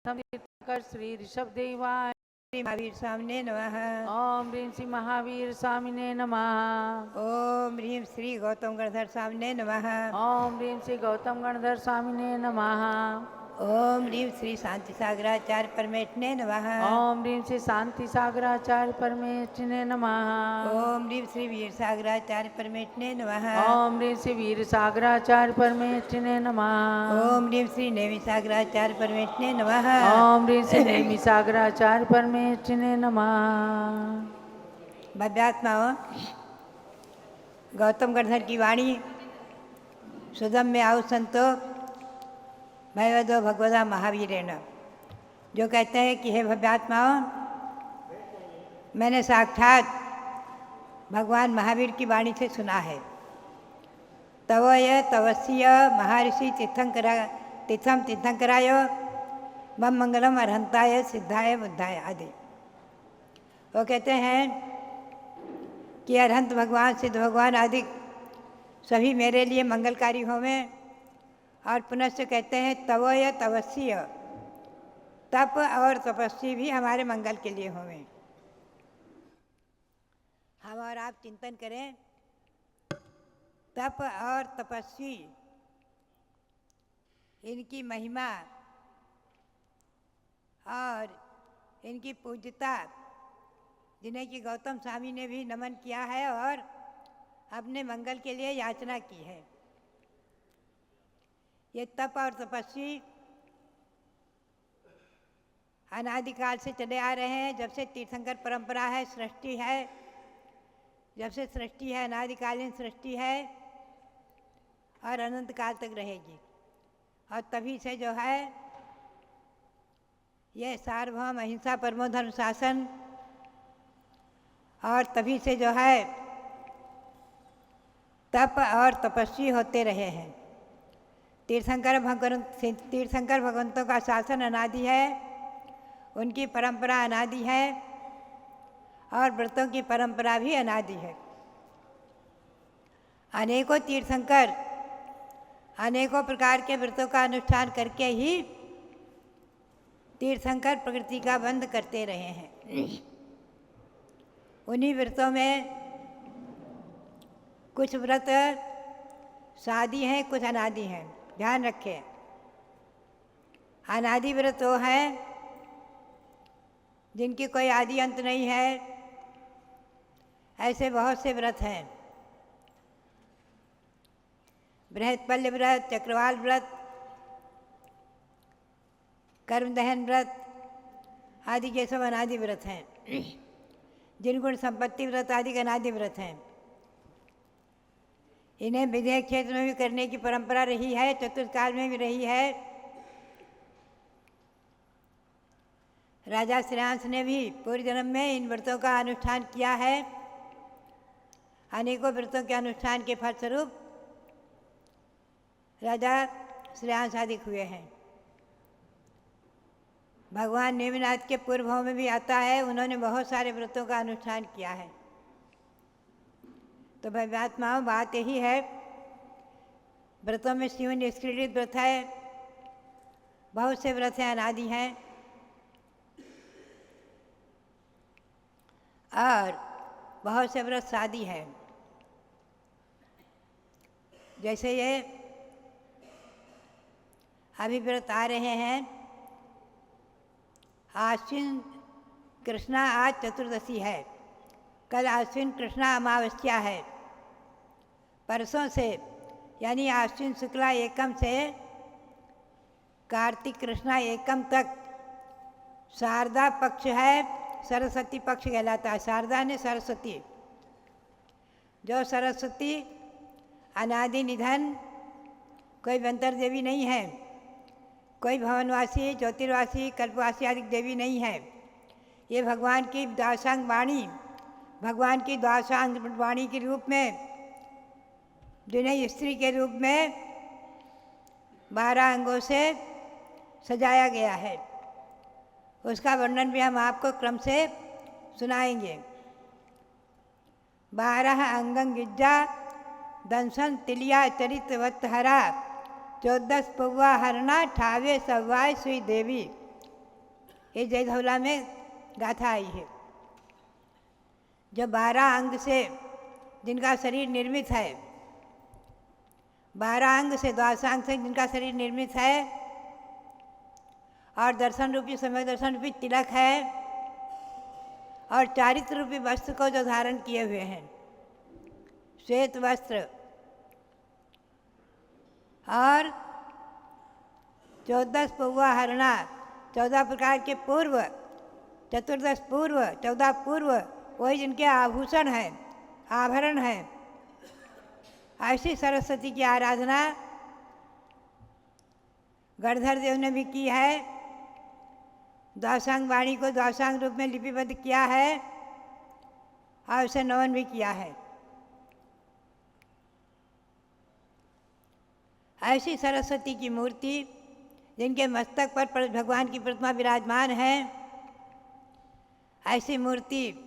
तीर्थंकर श्री ऋषभदेवाय श्री महावीर स्वामिने नमः। ओम ह्रीं श्री महावीर स्वामिने नमः। ओम ह्रीं श्री गौतम गणधर स्वामिने नमः। ओम ह्रीं श्री गौतम गणधर स्वामिने नमः। ओम ह्रीं श्री शांति सागराचार्य परमेष्ठिने नमः। ओम ह्रीं श्री शांति सागराचार्य परमेष्ठिने नमः। ओम ह्रीं श्री वीर सागराचार्य परमेष्ठिने नमः। ओम ह्रीं श्री वीर सागराचार्य परमेष्ठिने नमः। ओम ह्रीं श्री नेमि सागराचार्य परमेष्ठिने नमः। ओम ह्रीं श्री नेमि सागराचार्य परमेष्ठिने नमः। भव्यात्माओं, गौतम गणधर की वाणी सुदम में आओ संतो भयवदो भगवदा महावीरेण, जो कहते हैं कि हे भव्यात्माओं, मैंने साक्षात भगवान महावीर की वाणी से सुना है। तवय तवस्य महर्षि तीर्थम तीर्थंकराय मम मंगलम अर्हंताय सिद्धाय बुद्धाय आदि। वो कहते हैं कि अरहंत भगवान सिद्ध भगवान आदि सभी मेरे लिए मंगलकारी होवें। और पुनश्च कहते हैं तवय तवस्य, तप और तपस्वी भी हमारे मंगल के लिए होवें। हम और आप चिंतन करें, तप और तपस्वी इनकी महिमा और इनकी पूज्यता, जिन्हें कि गौतम स्वामी ने भी नमन किया है और अपने मंगल के लिए याचना की है। ये तप और तपस्वी अनादिकाल से चले आ रहे हैं। जब से तीर्थंकर परंपरा है, सृष्टि है, जब से सृष्टि है, अनादिकालीन सृष्टि है और अनंत काल तक रहेगी। और तभी से जो है ये सार्वभौम अहिंसा परमो धर्म शासन, और तभी से जो है तप और तपस्वी होते रहे हैं। तीर्थंकर भगवंतों का शासन अनादि है, उनकी परंपरा अनादि है और व्रतों की परंपरा भी अनादि है। अनेकों तीर्थंकर अनेकों प्रकार के व्रतों का अनुष्ठान करके ही तीर्थंकर प्रकृति का बंध करते रहे हैं। उन्हीं व्रतों में कुछ व्रत शादी हैं, कुछ अनादि हैं। ध्यान रखें, अनादि व्रत वो हैं जिनकी कोई आदि अंत नहीं है। ऐसे बहुत से व्रत हैं, बृहस्पल्य व्रत, चक्रवाल व्रत, कर्मदहन व्रत आदि के सब अनादि व्रत हैं। जिन गुण संपत्ति व्रत आदि के अनादि व्रत हैं। इन्हें विदेह क्षेत्र में भी करने की परंपरा रही है, चतुर्थकाल में भी रही है। राजा श्रेयांश ने भी पूर्व जन्म में इन व्रतों का अनुष्ठान किया है। अनेकों व्रतों के अनुष्ठान के फलस्वरूप राजा श्रेयांश आदि हुए हैं। भगवान नेमिनाथ के पूर्व भाव में भी आता है, उन्होंने बहुत सारे व्रतों का अनुष्ठान किया है। तो भावात्माओं, बात यही है, व्रतों में शिव निष्क्रिय व्रत है, बहुत से व्रत हैं, अनादि हैं, और बहुत से व्रत शादी है। जैसे ये अभी व्रत आ रहे हैं, आश्विन कृष्णा आज चतुर्दशी है, कल आश्विन कृष्णा अमावस्या है। परसों से यानी आश्विन शुक्ला एकम से कार्तिक कृष्णा एकम तक शारदा पक्ष है, सरस्वती पक्ष कहलाता है। शारदा ने सरस्वती, जो सरस्वती अनादि निधन, कोई बंतर देवी नहीं है, कोई भवनवासी, ज्योतिर्वासी, कल्पवासी आदि देवी नहीं है। ये भगवान की द्वादशांग वाणी, भगवान की द्वादशांग वाणी के रूप में, जिन्हें स्त्री के रूप में 12 अंगों से सजाया गया है, उसका वर्णन भी हम आपको क्रम से सुनाएंगे। 12 अंगं गिज्जा दंसन तिलिया चरित्रवत हरा 14 पौवा हरना ठावे सवाय सुई देवी। ये जय धौला में गाथा आई है। जो 12 अंग से जिनका शरीर निर्मित है, 12 अंग से, द्वादशांग से जिनका शरीर निर्मित है, और दर्शन रूपी समय दर्शन रूपी तिलक है, और चारित्र रूपी वस्त्र को जो धारण किए हुए हैं, श्वेत वस्त्र, और 14 पौवा हरणा, 14 प्रकार के पूर्व, चतुर्दश पूर्व, 14 पूर्व, वही जिनके आभूषण हैं, आभरण हैं। ऐसी सरस्वती की आराधना गणधर देव ने भी की है, द्वादशांग वाणी को द्वादशांग रूप में लिपिबद्ध किया है, और उसे नमन भी किया है। ऐसी सरस्वती की मूर्ति, जिनके मस्तक पर भगवान की प्रतिमा विराजमान है, ऐसी मूर्ति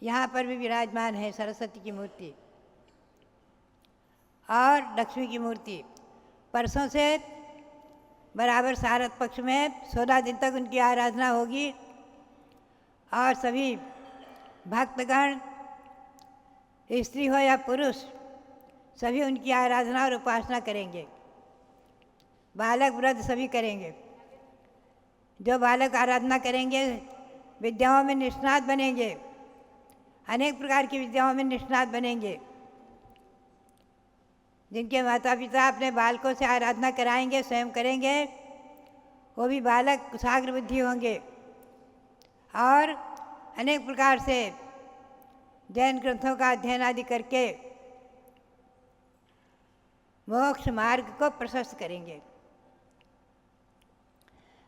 यहाँ पर भी विराजमान है, सरस्वती की मूर्ति और लक्ष्मी की मूर्ति। परसों से बराबर शारद पक्ष में 16 दिन तक उनकी आराधना होगी, और सभी भक्तगण, स्त्री हो या पुरुष, सभी उनकी आराधना और उपासना करेंगे। बालक वृद्ध सभी करेंगे। जो बालक आराधना करेंगे विद्याओं में निष्णात बनेंगे, अनेक प्रकार की विद्याओं में निष्णात बनेंगे। जिनके माता पिता अपने बालकों से आराधना कराएंगे, स्वयं करेंगे, वो भी बालक कुशाग्र बुद्धि होंगे, और अनेक प्रकार से जैन ग्रंथों का अध्ययन आदि करके मोक्ष मार्ग को प्रशस्त करेंगे।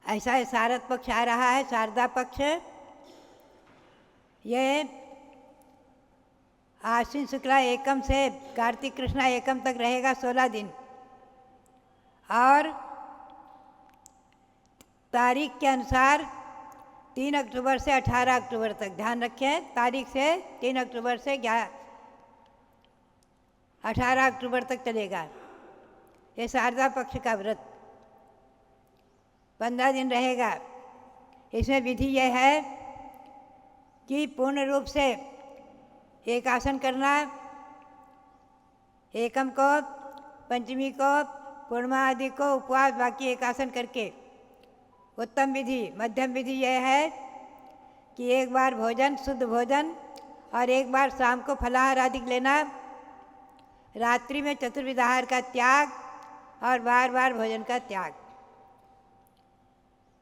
ऐसा है शारद पक्ष आ रहा है, शारदा पक्ष। ये आश्विन शुक्ला एकम से कार्तिक कृष्णा एकम तक रहेगा, 16 दिन। और तारीख के अनुसार 3 अक्टूबर से 18 अक्टूबर तक, ध्यान रखें, तारीख से 3 अक्टूबर से 18 अक्टूबर तक चलेगा ये शारदा पक्ष का व्रत। 15 दिन रहेगा। इसमें विधि यह है कि पूर्ण रूप से एक आसन करना, एकम को, पंचमी को, पूर्णिमा आदि को उपवास, बाकी एक आसन करके। उत्तम विधि, मध्यम विधि यह है कि एक बार भोजन, शुद्ध भोजन, और एक बार शाम को फलाहार आदि लेना, रात्रि में चतुर्विधाहार का त्याग, और बार बार भोजन का त्याग।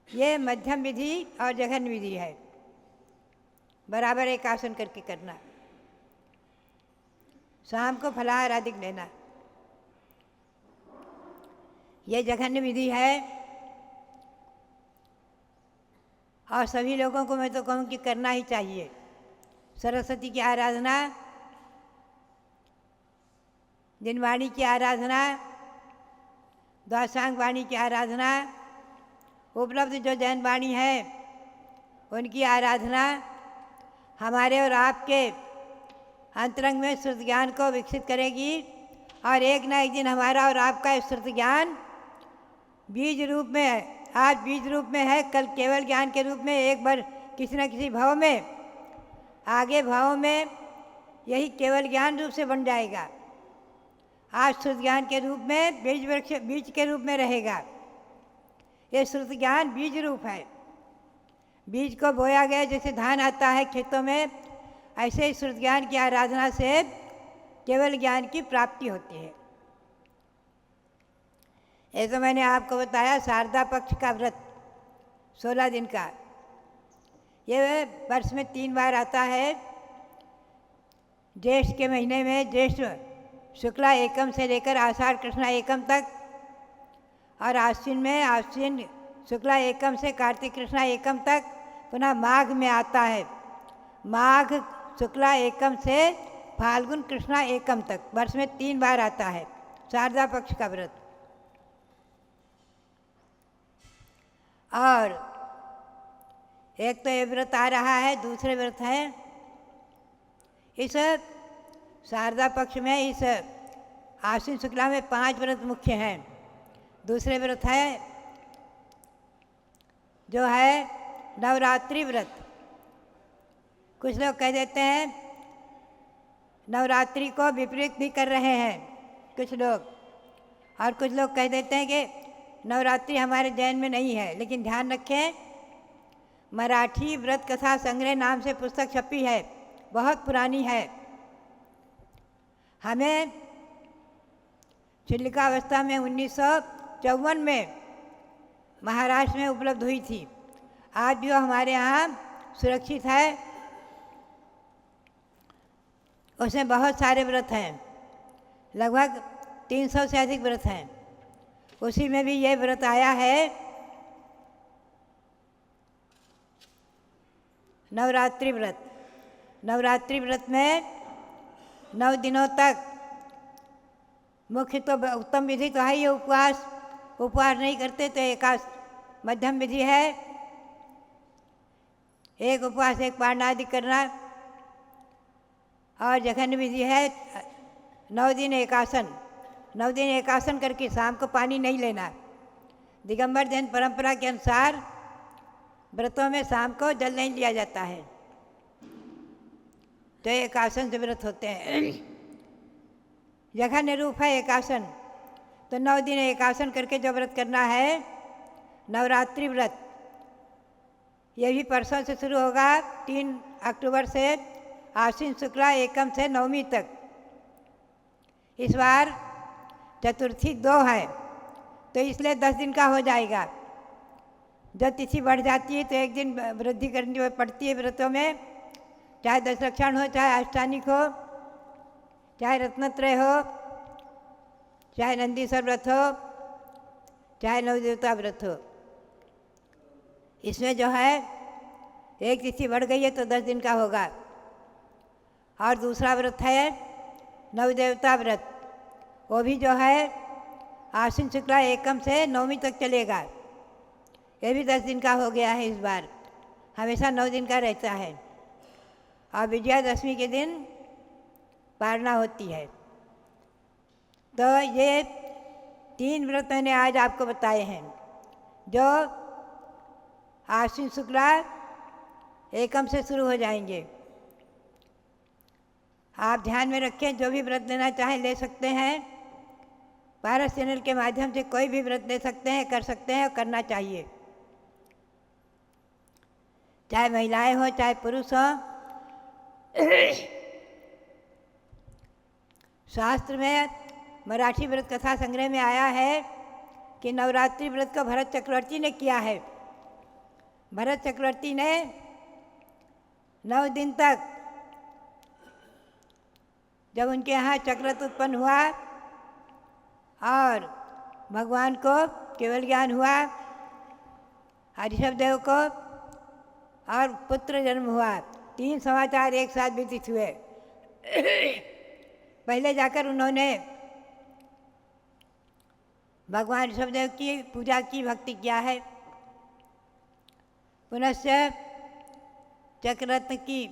ये मध्यम विधि और जघन्य विधि है। बराबर एक आसन करके करना। शाम को फलाहार अधिक लेना। ये जघन्य विधि है और सभी लोगों को मैं तो कहूँ कि करना ही चाहिए। सरस्वती की आराधना, दिनवाणी की आराधना, द्वादशांग वाणी की आराधना, उपलब्ध जो जैन वाणी है उनकी आराधना हमारे और आपके अंतरंग में श्रुत ज्ञान को विकसित करेगी और एक ना एक दिन हमारा और आपका श्रुत ज्ञान बीज रूप में है, आज बीज रूप में है, कल केवल ज्ञान के रूप में, एक बार किसी न किसी भाव में, आगे भाव में यही केवल ज्ञान रूप से बन जाएगा। आज श्रुत ज्ञान के रूप में बीज वृक्ष बीज के रूप में रहेगा। ये श्रुत ज्ञान बीज रूप है। बीज को बोया गया, जैसे धान आता है खेतों में, ऐसे ही श्रुत ज्ञान की आराधना से केवल ज्ञान की प्राप्ति होती है। ये तो मैंने आपको बताया शारदा पक्ष का व्रत 16 दिन का। ये वर्ष में 3 बार आता है। ज्येष्ठ के महीने में ज्येष्ठ शुक्ला एकम से लेकर आषाढ़ कृष्णा एकम तक, और आश्विन में आश्विन शुक्ला एकम से कार्तिक कृष्णा एकम तक, पुनः माघ में आता है, माघ शुक्ला एकम से फाल्गुन कृष्णा एकम तक। वर्ष में 3 बार आता है शारदा पक्ष का व्रत। और एक तो ये व्रत आ रहा है, दूसरे व्रत है इस शारदा पक्ष में, इस आश्विन शुक्ला में 5 व्रत मुख्य हैं। दूसरे व्रत है जो है नवरात्रि व्रत। कुछ लोग कह देते हैं नवरात्रि को विपरीत भी कर रहे हैं कुछ लोग, और कुछ लोग कह देते हैं कि नवरात्रि हमारे जैन में नहीं है। लेकिन ध्यान रखें, मराठी व्रत कथा संग्रह नाम से पुस्तक छपी है, बहुत पुरानी है, हमें छिल्लिकावस्था में 1954 में महाराष्ट्र में उपलब्ध हुई थी। आज भी वो हमारे यहाँ सुरक्षित है। उसमें बहुत सारे व्रत हैं, लगभग 300 से अधिक व्रत हैं। उसी में भी ये व्रत आया है नवरात्रि व्रत। नवरात्रि व्रत में 9 दिनों तक मुख्य तो उत्तम विधि तो है ही उपवास। उपवास नहीं करते तो एकादश मध्यम विधि है, एक उपवास एक पारणादि करना, और जघन्य विधि है 9 दिन एकासन। 9 दिन एकासन करके शाम को पानी नहीं लेना। दिगंबर जैन परंपरा के अनुसार व्रतों में शाम को जल नहीं लिया जाता है, तो एकासन से व्रत होते हैं। जघन्य रूप है एकासन, तो 9 दिन एकासन करके जो व्रत करना है नवरात्रि व्रत, ये भी परसों से शुरू होगा 3 अक्टूबर से आश्विन शुक्ला एकम से नवमी तक। इस बार चतुर्थी 2 है, तो इसलिए 10 दिन का हो जाएगा। जब तिथि बढ़ जाती है तो एक दिन वृद्धि करनी पड़ती है व्रतों में, चाहे दशलक्षण हो, चाहे अष्टानिक हो, चाहे रत्नत्रय हो, चाहे नंदीश्वर व्रत हो, चाहे नवदेवता व्रत हो। इसमें जो है एक तिथि बढ़ गई है तो 10 दिन का होगा। और दूसरा व्रत है नवदेवता व्रत, वो भी जो है आश्विन शुक्ला एकम से नवमी तक चलेगा। ये भी 10 दिन का हो गया है इस बार, हमेशा 9 दिन का रहता है। और विजयादशमी के दिन पारना होती है। तो ये 3 व्रत मैंने आज आपको बताए हैं जो आश्विन शुक्ला एकम से शुरू हो जाएंगे। आप ध्यान में रखें, जो भी व्रत लेना चाहें ले सकते हैं। पारस चैनल के माध्यम से कोई भी व्रत ले सकते हैं, कर सकते हैं और करना चाहिए, चाहे महिलाएं हो चाहे पुरुष हो। शास्त्र में मराठी व्रत कथा संग्रह में आया है कि नवरात्रि व्रत को भरत चक्रवर्ती ने किया है। भरत चक्रवर्ती ने 9 दिन तक जब उनके यहाँ चक्ररथ उत्पन्न हुआ और भगवान को केवल ज्ञान हुआ, ऋषभ देव को और पुत्र जन्म हुआ, 3 समाचार एक साथ व्यतीत हुए। पहले जाकर उन्होंने भगवान ऋषभदेव की पूजा की, भक्ति किया है। पुनश्च चक्ररत्न की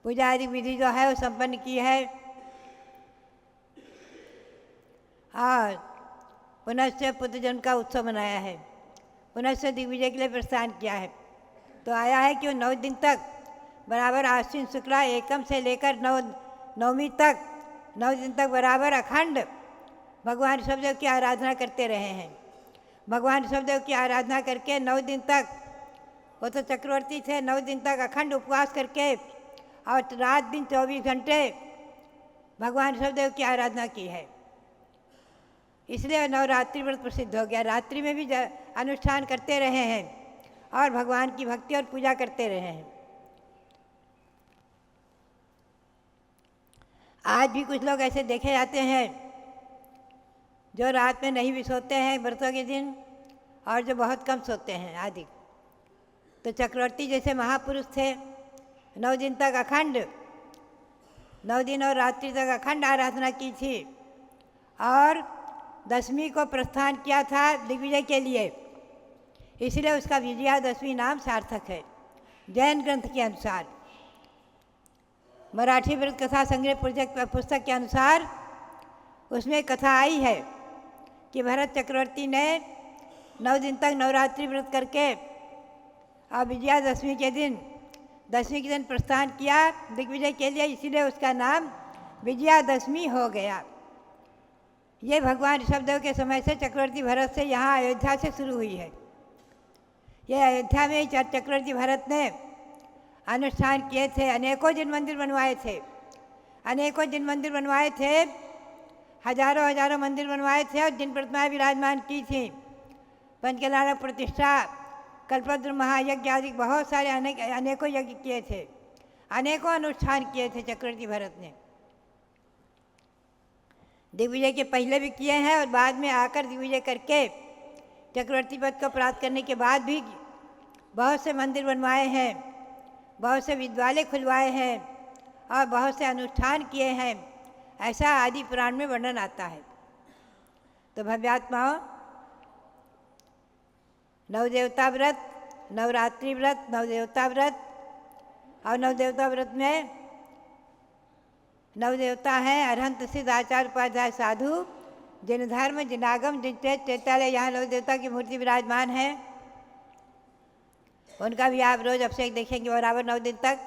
पूजा आदि विधि जो है वो संपन्न की है और पुनश्च पुत्र जन्म का उत्सव मनाया है। पुनश्च दिग्विजय के लिए प्रस्थान किया है। तो आया है कि वो 9 दिन तक बराबर आश्विन शुक्ला एकम से लेकर नवमी तक 9 दिन तक बराबर अखंड भगवान ऋषभदेव की आराधना करते रहे हैं। भगवान ऋषभदेव की आराधना करके 9 दिन तक, वो तो चक्रवर्ती थे, 9 दिन तक अखंड उपवास करके और रात दिन 24 घंटे भगवान ऋषभदेव की आराधना की है। इसलिए नवरात्रि व्रत प्रसिद्ध हो गया। रात्रि में भी अनुष्ठान करते रहे हैं और भगवान की भक्ति और पूजा करते रहे हैं। आज भी कुछ लोग ऐसे देखे जाते हैं जो रात में नहीं भी सोते हैं व्रतों के दिन और जो बहुत कम सोते हैं आदि। तो चक्रवर्ती जैसे महापुरुष थे, 9 दिन तक अखंड, 9 दिन और रात्रि तक अखंड आराधना की थी और 10वीं को प्रस्थान किया था दिग्विजय के लिए, इसलिए उसका विजयादशमी नाम सार्थक है। जैन ग्रंथ के अनुसार, मराठी व्रत कथा संग्रह पुस्तक के अनुसार उसमें कथा आई है कि भरत चक्रवर्ती ने 9 दिन तक नवरात्रि व्रत करके और विजयादशमी के दिन, 10वीं के दिन प्रस्थान किया दिग्विजय के लिए, इसीलिए उसका नाम विजयादशमी हो गया। ये भगवान ऋषभदेव के समय से चक्रवर्ती भरत से यहाँ अयोध्या से शुरू हुई है। ये अयोध्या में ही चक्रवर्ती भरत ने अनुष्ठान किए थे। अनेकों जिन मंदिर बनवाए थे, अनेकों जिन मंदिर बनवाए थे, हजारों मंदिर बनवाए थे और जिन प्रतिमाएं विराजमान की थी, पंचकल्याणक प्रतिष्ठा, कल्पद्रुम महायज्ञ आदि बहुत सारे अनेकों यज्ञ किए थे, अनेकों अनुष्ठान किए थे चक्रवर्ती भरत ने। दिग्विजय के पहले भी किए हैं और बाद में आकर दिग्विजय करके चक्रवर्ती पद को प्राप्त करने के बाद भी बहुत से मंदिर बनवाए हैं, बहुत से विद्यालय खुलवाए हैं और बहुत से अनुष्ठान किए हैं, ऐसा आदि पुराण में वर्णन आता है। तो भव्यात्माओं, नवदेवता व्रत, नवरात्रि व्रत, नवदेवता व्रत और नवदेवता व्रत में नवदेवता हैं अरहंत सिद्ध आचार्य उपाध्याय साधु, जिन धर्म, जिन आगम, जिन चैत्यालय यहाँ नवदेवता की मूर्ति विराजमान है, उनका भी आप रोज अभिषेक देखेंगे बराबर 9 दिन तक।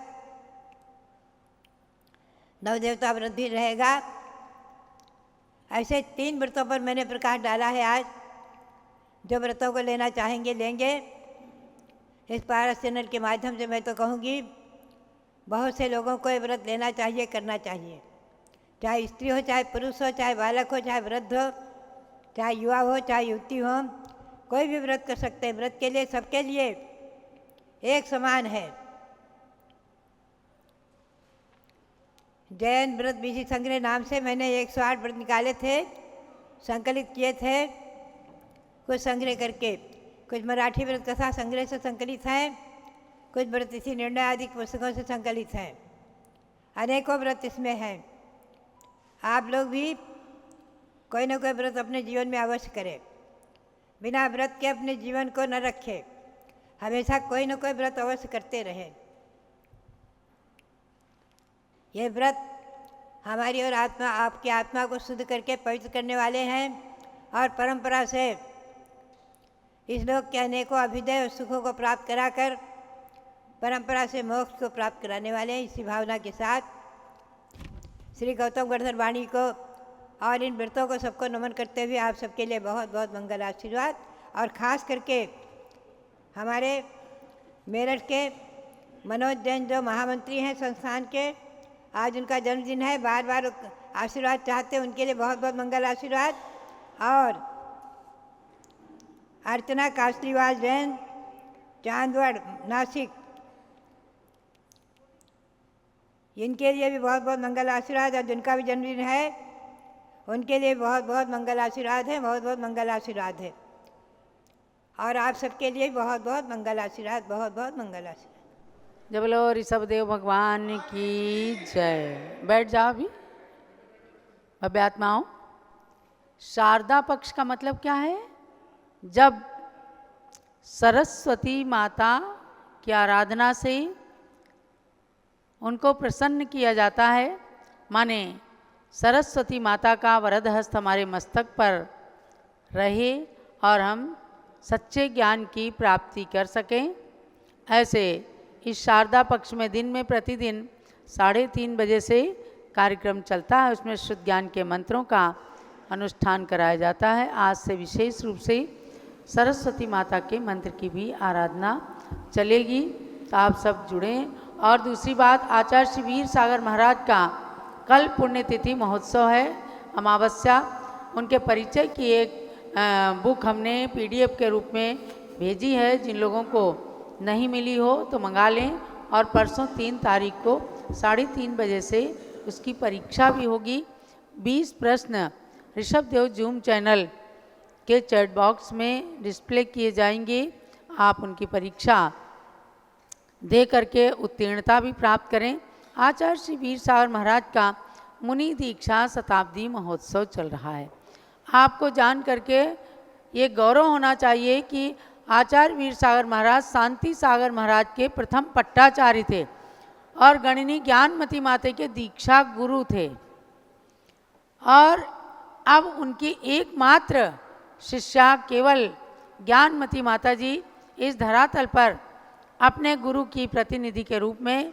नवदेवता व्रत भी रहेगा। ऐसे 3 व्रतों पर मैंने प्रकाश डाला है आज। जो व्रतों को लेना चाहेंगे लेंगे। इस पारस चैनल के माध्यम से मैं तो कहूँगी बहुत से लोगों को ये व्रत लेना चाहिए, करना चाहिए। चाहे स्त्री हो, चाहे पुरुष हो, चाहे बालक हो, चाहे वृद्ध हो, चाहे युवा हो, चाहे युवती हो, कोई भी व्रत कर सकते हैं। व्रत के लिए सबके लिए एक समान है। जैन व्रत विधि संग्रह नाम से मैंने 108 व्रत निकाले थे, संकलित किए थे कुछ संग्रह करके। कुछ मराठी व्रत कथा संग्रह से संकलित हैं, कुछ व्रत तिथि निर्णय आदि पुस्तकों से संकलित हैं। अनेकों व्रत इसमें हैं। आप लोग भी कोई न कोई व्रत अपने जीवन में अवश्य करें। बिना व्रत के अपने जीवन को न रखें। हमेशा कोई न कोई व्रत अवश्य करते रहें। ये व्रत हमारी और आत्मा, आपकी आत्मा को शुद्ध करके पवित्र करने वाले हैं और परंपरा से इस लोक के अनेकों अभ्युदय और सुखों को प्राप्त कराकर परंपरा से मोक्ष को प्राप्त कराने वाले हैं। इसी भावना के साथ श्री गौतम वर्धन वाणी को और इन व्रतों को सबको नमन करते हुए आप सबके लिए बहुत बहुत मंगल आशीर्वाद। और ख़ास करके हमारे मेरठ के मनोज जैन जो महामंत्री हैं संस्थान के, आज उनका जन्मदिन है। बार बार आशीर्वाद चाहते हैं, उनके लिए बहुत बहुत मंगल आशीर्वाद। और अर्चना कासलीवाल जैन, चांदवड़, नासिक, इनके लिए भी बहुत बहुत मंगल आशीर्वाद, और जिनका भी जन्मदिन है उनके लिए बहुत बहुत मंगल आशीर्वाद है, बहुत बहुत मंगल आशीर्वाद है। और आप सबके लिए बहुत बहुत मंगल आशीर्वाद, बहुत बहुत मंगल आशीर्वाद। जय बोलो ऋषभ देव भगवान की जय। बैठ जाओ अभी भव्य आत्माओं। शारदा पक्ष का मतलब क्या है? जब सरस्वती माता की आराधना से उनको प्रसन्न किया जाता है, माने सरस्वती माता का वरद हस्त हमारे मस्तक पर रहे और हम सच्चे ज्ञान की प्राप्ति कर सकें। ऐसे इस शारदा पक्ष में दिन में प्रतिदिन 3:30 बजे से कार्यक्रम चलता है, उसमें शुद्ध ज्ञान के मंत्रों का अनुष्ठान कराया जाता है। आज से विशेष रूप से सरस्वती माता के मंत्र की भी आराधना चलेगी, तो आप सब जुड़ें। और दूसरी बात, आचार्य श्री वीर सागर महाराज का कल पुण्यतिथि महोत्सव है, अमावस्या। उनके परिचय की एक बुक हमने PDF के रूप में भेजी है, जिन लोगों को नहीं मिली हो तो मंगा लें। और परसों 3 तारीख को 3:30 बजे से उसकी परीक्षा भी होगी। 20 प्रश्न ऋषभ देव जूम चैनल के चैट बॉक्स में डिस्प्ले किए जाएंगे। आप उनकी परीक्षा दे करके उत्तीर्णता भी प्राप्त करें। आचार्य श्री वीर सागर महाराज का मुनि दीक्षा शताब्दी महोत्सव चल रहा है। आपको जान करके ये गौरव होना चाहिए कि आचार्य वीर सागर महाराज शांति सागर महाराज के प्रथम पट्टाचार्य थे और गणिनी ज्ञानमती माता के दीक्षा गुरु थे। और अब उनकी एकमात्र शिष्या केवल ज्ञानमती माता जी इस धरातल पर अपने गुरु की प्रतिनिधि के रूप में